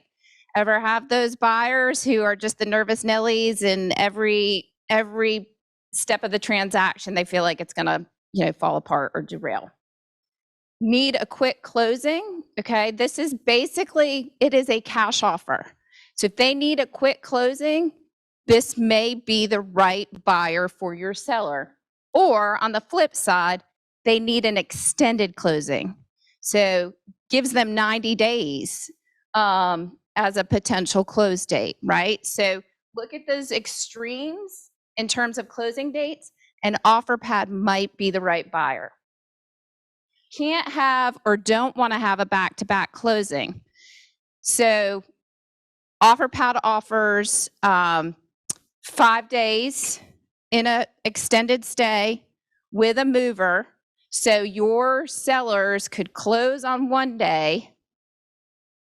Ever have those buyers who are just the nervous Nellies, and every step of the transaction they feel like it's gonna, fall apart or derail? Need a quick closing, okay? This is basically, it is a cash offer. So if they need a quick closing, this may be the right buyer for your seller. Or on the flip side, they need an extended closing. So gives them 90 days as a potential close date, right? So look at those extremes in terms of closing dates, and OfferPad might be the right buyer. Can't have or don't want to have a back-to-back closing. So OfferPad offers 5 days in an extended stay with a mover. So your sellers could close on one day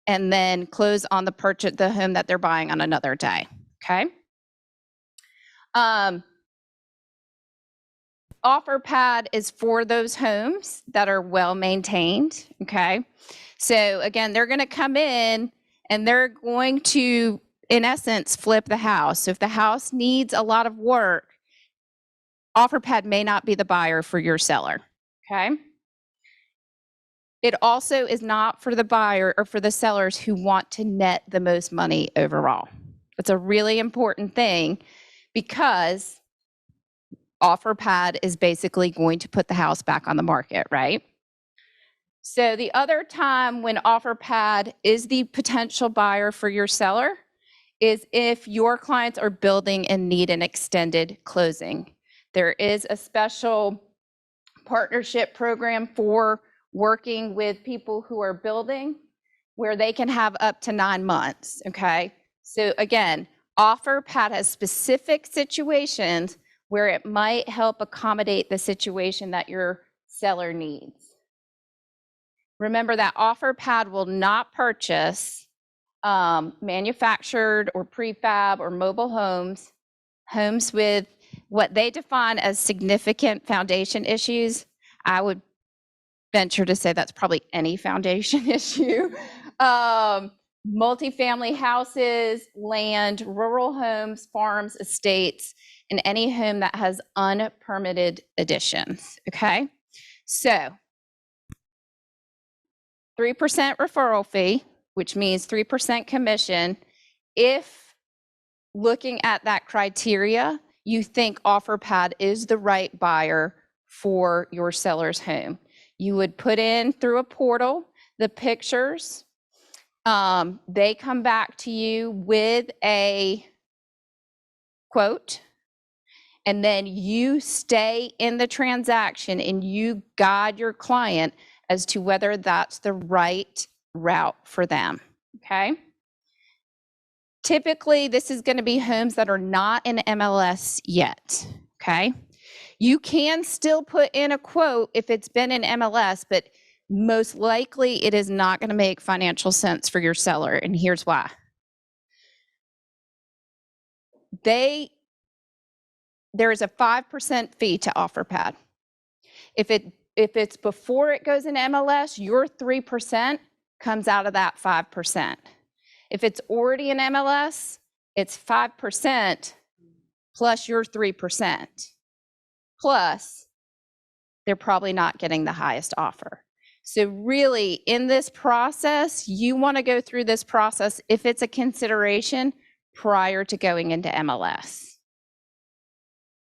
and then close on the home that they're buying on another day, okay? OfferPad is for those homes that are well maintained, okay? So again, they're gonna come in and they're going to, in essence, flip the house. So if the house needs a lot of work, OfferPad may not be the buyer for your seller, okay? It also is not for the buyer or for the sellers who want to net the most money overall. It's a really important thing because OfferPad is basically going to put the house back on the market, right? So the other time when OfferPad is the potential buyer for your seller is if your clients are building and need an extended closing. There is a special partnership program for working with people who are building where they can have up to 9 months, okay? So again, OfferPad has specific situations where it might help accommodate the situation that your seller needs. Remember that OfferPad will not purchase manufactured or prefab or mobile homes with what they define as significant foundation issues. I would venture to say that's probably any foundation issue. Multifamily houses, land, rural homes, farms, estates, and any home that has unpermitted additions, okay? So 3% referral fee, which means 3% commission. If looking at that criteria, you think OfferPad is the right buyer for your seller's home. You would put in through a portal the pictures. They come back to you with a quote, and then you stay in the transaction and you guide your client as to whether that's the right route for them, okay? Typically, this is going to be homes that are not in MLS yet, okay? You can still put in a quote if it's been in MLS, but most likely it is not going to make financial sense for your seller, and here's why. There is a 5% fee to OfferPad. If it's before it goes in MLS, your 3% comes out of that 5%. If it's already in MLS, it's 5% plus your 3%. Plus, they're probably not getting the highest offer. So really, in this process, you want to go through this process if it's a consideration prior to going into MLS.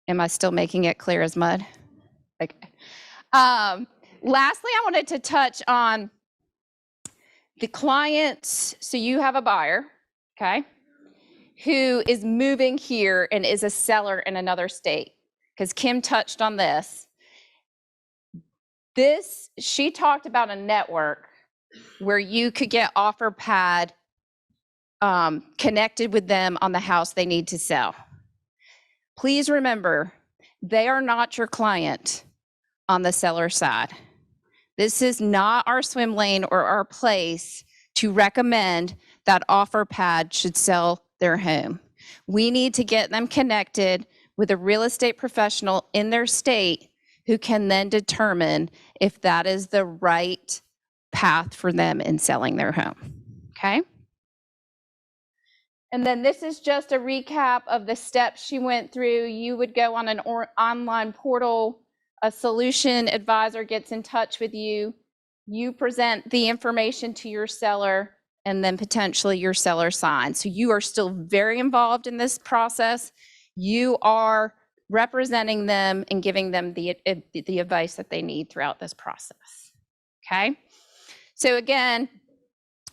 Am I still making it clear as mud? Okay. Lastly, I wanted to touch on the clients. So you have a buyer, okay? who is moving here and is a seller in another state, because Kim touched on this. She talked about a network where you could get OfferPad connected with them on the house they need to sell. Please remember, they are not your client on the seller side. This is not our swim lane or our place to recommend that OfferPad should sell their home. We need to get them connected with a real estate professional in their state who can then determine if that is the right path for them in selling their home, okay? And then this is just a recap of the steps she went through. You would go on an online portal, a solution advisor gets in touch with you, you present the information to your seller, and then potentially your seller signs. So you are still very involved in this process. You are representing them and giving them the advice that they need throughout this process, okay? So again,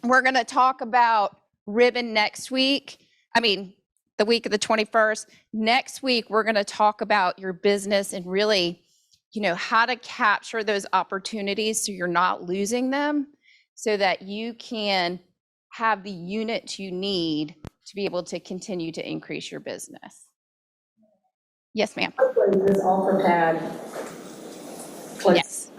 we're gonna talk about Ribbon next week. The week of the 21st. Next week, we're gonna talk about your business and really, how to capture those opportunities so you're not losing them, so that you can have the units you need to be able to continue to increase your business. Yes, ma'am.
This OfferPad.
Yes.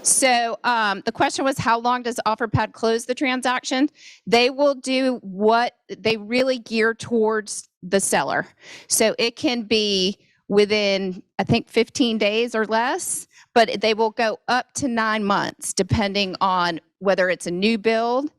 So the question was, how long does OfferPad close the transaction? They will do what they really gear towards the seller. So it can be within, I think, 15 days or less, but they will go up to 9 months, depending on whether it's a new build.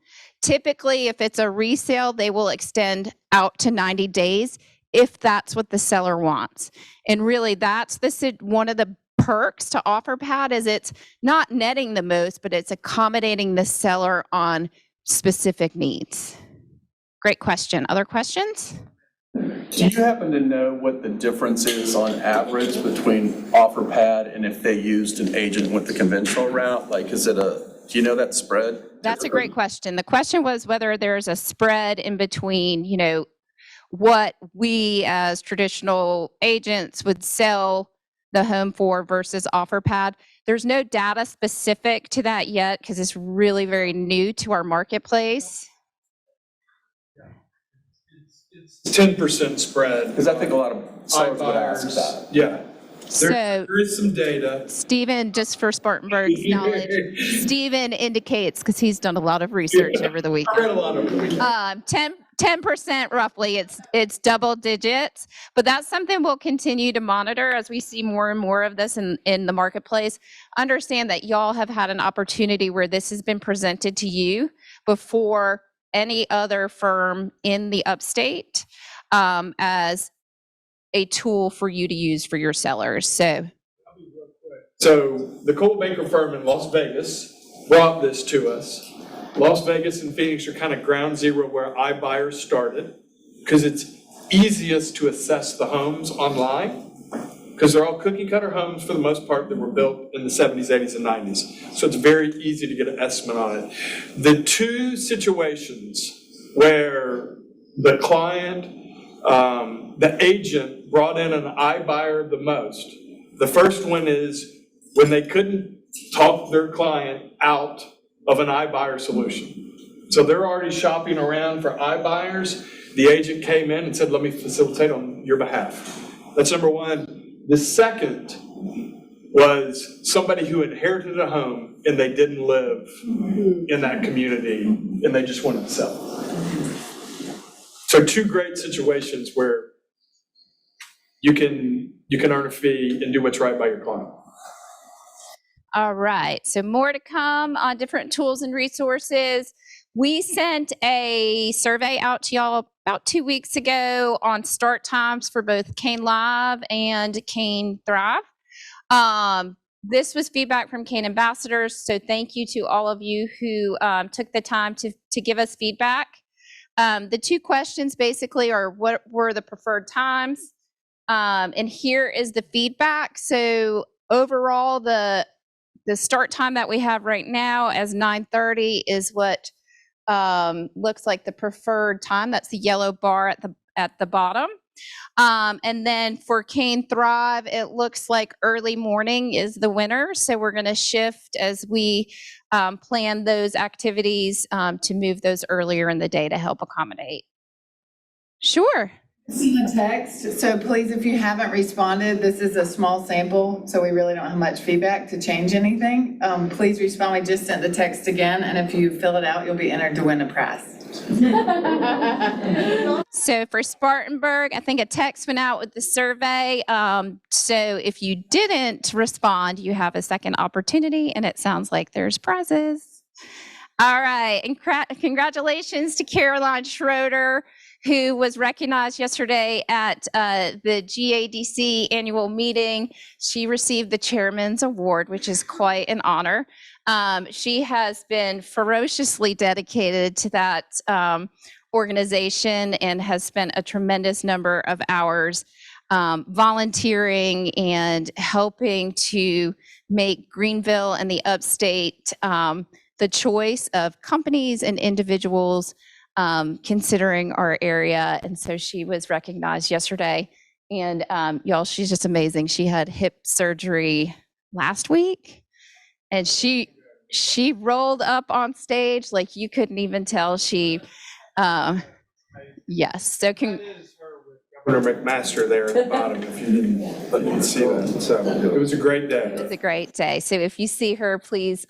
Typically, if it's a resale, they will extend out to 90 days if that's what the seller wants. And really, that's one of the perks to OfferPad is it's not netting the most, but it's accommodating the seller on specific needs. Great question. Other questions?
Do you happen to know what the difference is on average between OfferPad and if they used an agent with the conventional route? Like, do you know that spread?
That's a great question. The question was whether there's a spread in between, what we as traditional agents would sell the home for versus OfferPad. There's no data specific to that yet because it's really very new to our marketplace.
It's 10% spread.
Because I think a lot of sellers would ask that.
Yeah.
So
There is some data.
Stephen, just for Spartanburg's knowledge, Stephen indicates, because he's done a lot of research over the weekend.
I read a lot of it.
10% roughly, it's double digits, but that's something we'll continue to monitor as we see more and more of this in the marketplace. Understand that y'all have had an opportunity where this has been presented to you before any other firm in the upstate as a tool for you to use for your sellers. So
the Cole Baker firm in Las Vegas brought this to us. Las Vegas and Phoenix are kind of ground zero where iBuyers started because it's easiest to assess the homes online because they're all cookie cutter homes for the most part that were built in the 70s, 80s, and 90s. So it's very easy to get an estimate on it. The two situations where the client, the agent brought in an iBuyer the most, the first one is when they couldn't talk their client out of an iBuyer solution. So they're already shopping around for iBuyers. The agent came in and said, let me facilitate on your behalf. That's number one. The second was somebody who inherited a home and they didn't live in that community and they just wanted to sell. So two great situations where you can earn a fee and do what's right by your client.
all right, so more to come on different tools and resources. We sent a survey out to y'all about 2 weeks ago on start times for both Caine Live and Caine Thrive. This was feedback from Caine ambassadors, so thank you to all of you who took the time to give us feedback. The two questions basically are, what were the preferred times? And here is the feedback. So overall, the start time that we have right now as 9:30 is what looks like the preferred time. That's the yellow bar at the bottom. And then for Caine Thrive, it looks like early morning is the winner. So we're going to shift as we plan those activities to move those earlier in the day to help accommodate. Sure.
See the text, so please, if you haven't responded, this is a small sample, so we really don't have much feedback to change anything. Please respond, we just sent the text again, and if you fill it out, you'll be entered to win a prize.
So for Spartanburg, I think a text went out with the survey. So if you didn't respond, you have a second opportunity, and it sounds like there's prizes. All right, and congratulations to Caroline Schroeder, who was recognized yesterday at the GADC annual meeting. She received the Chairman's Award, which is quite an honor. She has been ferociously dedicated to that organization and has spent a tremendous number of hours volunteering and helping to make Greenville and the upstate the choice of companies and individuals considering our area. And so she was recognized yesterday. And y'all, she's just amazing. She had hip surgery last week, and she rolled up on stage like you couldn't even tell. She, yes. So
Governor McMaster there at the bottom, if you didn't see that. So it was a great day.
it was a great day. So if you see her, please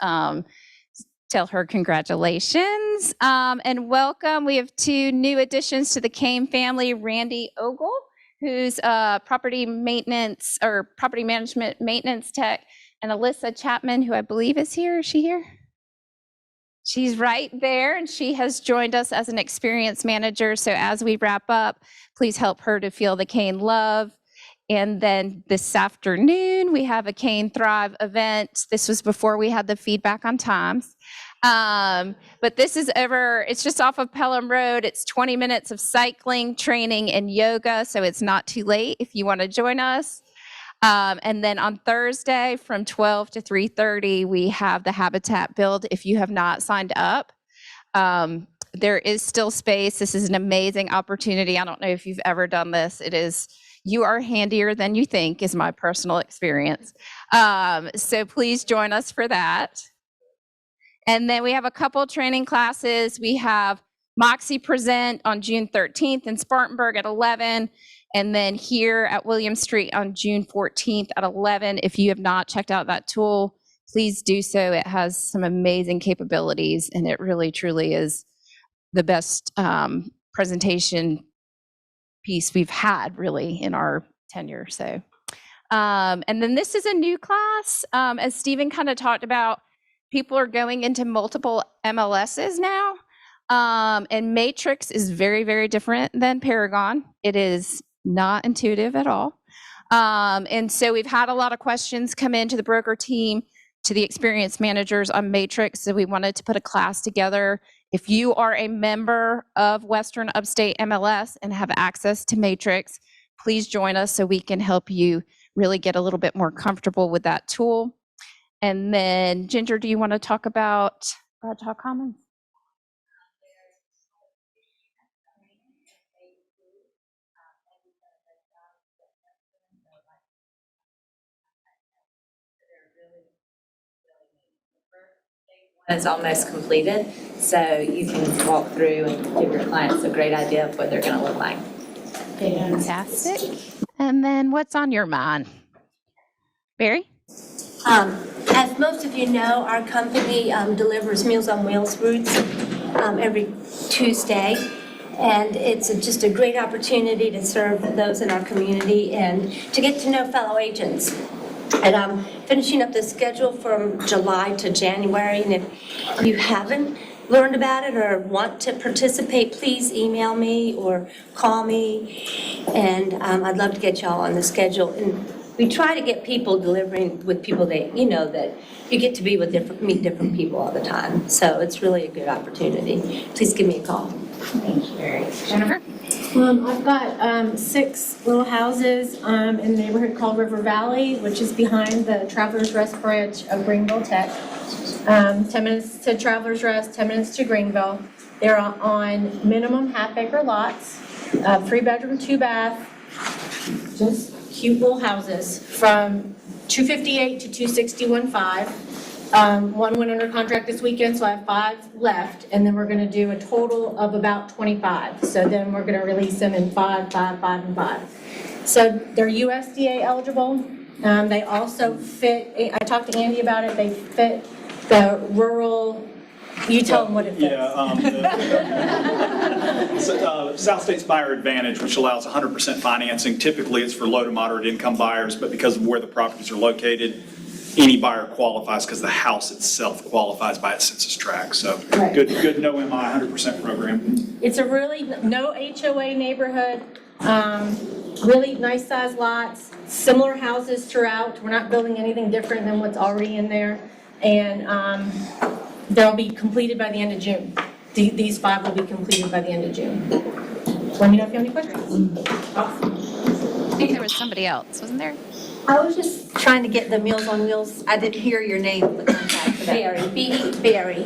tell her congratulations and welcome. We have two new additions to the Caine family, Randy Ogle, who's property management maintenance tech, and Alyssa Chapman, who I believe is here. Is she here? She's right there, and she has joined us as an experience manager. So as we wrap up, please help her to feel the Caine love. And then this afternoon, we have a Caine Thrive event. This was before we had the feedback on times. But this is it's just off of Pelham Road. It's 20 minutes of cycling, training, and yoga. So it's not too late if you want to join us. And then on Thursday from 12 to 3:30, we have the Habitat Build. If you have not signed up, there is still space. This is an amazing opportunity. I don't know if you've ever done this. You are handier than you think, is my personal experience. So please join us for that. And then we have a couple training classes. We have Moxie Present on June 13th in Spartanburg at 11, and then here at William Street on June 14th at 11. If you have not checked out that tool, please do so. It has some amazing capabilities, and it really, truly is the best presentation piece we've had really in our tenure. So, and then this is a new class. As Stephen kind of talked about, people are going into multiple MLSs now. And Matrix is very, very different than Paragon. It is not intuitive at all. And so we've had a lot of questions come into the broker team, to the experience managers on Matrix. So we wanted to put a class together. If you are a member of Western Upstate MLS and have access to Matrix, please join us so we can help you really get a little bit more comfortable with that tool. And then, Ginger, do you want to talk about Broad Talk Commons?
Is almost completed, so you can walk through and give your clients a great idea of what they're going to look like.
Fantastic. And then what's on your mind? Barry?
As most of you know, our company delivers Meals on Wheels routes every Tuesday, and it's just a great opportunity to serve those in our community and to get to know fellow agents. And I'm finishing up the schedule from July to January, and if you haven't learned about it or want to participate, please email me or call me, and I'd love to get y'all on the schedule. And we try to get people delivering with people that you get to be with meet different people all the time. So it's really a good opportunity. Please give me a call.
Thank you.
Jennifer?
I've got 6 little houses in the neighborhood called River Valley, which is behind the Travelers Rest Bridge of Greenville Tech. 10 minutes to Travelers Rest, 10 minutes to Greenville. They're on minimum half-acre lots, 3-bedroom, 2-bath, just cute little houses from 258 to 261.5. One went under contract this weekend, so I have 5 left, and then we're gonna do a total of about 25. So then we're gonna release them in 5, 5, 5, and 5. So they're USDA eligible. They also fit, I talked to Andy about it, they fit the rural, you tell them what it fits.
South State's Buyer Advantage, which allows 100% financing. Typically, it's for low to moderate income buyers, but because of where the properties are located, any buyer qualifies because the house itself qualifies by its census tract. So
Right.
good no MI, 100% program.
It's a really, no HOA neighborhood, really nice sized lots, similar houses throughout. We're not building anything different than what's already in there. And they'll be completed by the end of June. These 5 will be completed by the end of June. Let me know if you have any questions.
I think there was somebody else, wasn't there?
I was just trying to get the Meals on Wheels. I didn't hear your name of the contact for that.
Barry,
Barry.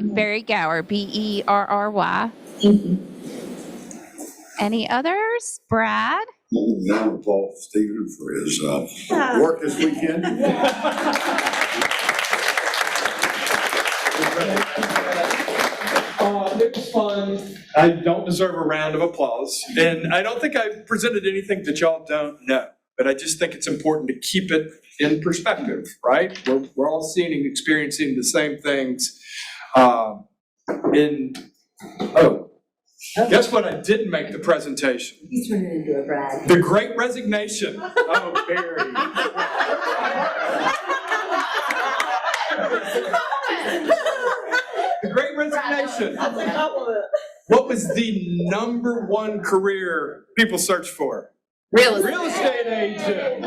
Barry Gower, Berry. Any others? Brad?
Round of applause for Stephen for his work this weekend.
It was fun. I don't deserve a round of applause. And I don't think I presented anything that y'all don't know. But I just think it's important to keep it in perspective, right? We're all seeing and experiencing the same things. Guess what? I didn't make the presentation.
He's turning into a Brad.
The Great Resignation. Oh, Barry. The Great Resignation. What was the #1 career people search for?
Real
Real estate agent.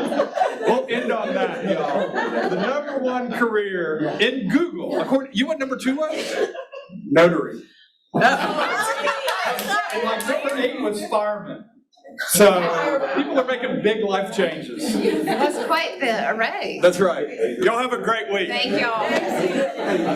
We'll end on that, y'all. The #1 career in Google. You what #2 was? Notary. And like #8 was fireman. So people are making big life changes.
It was quite the array.
That's right. Y'all have a great week.
Thank y'all.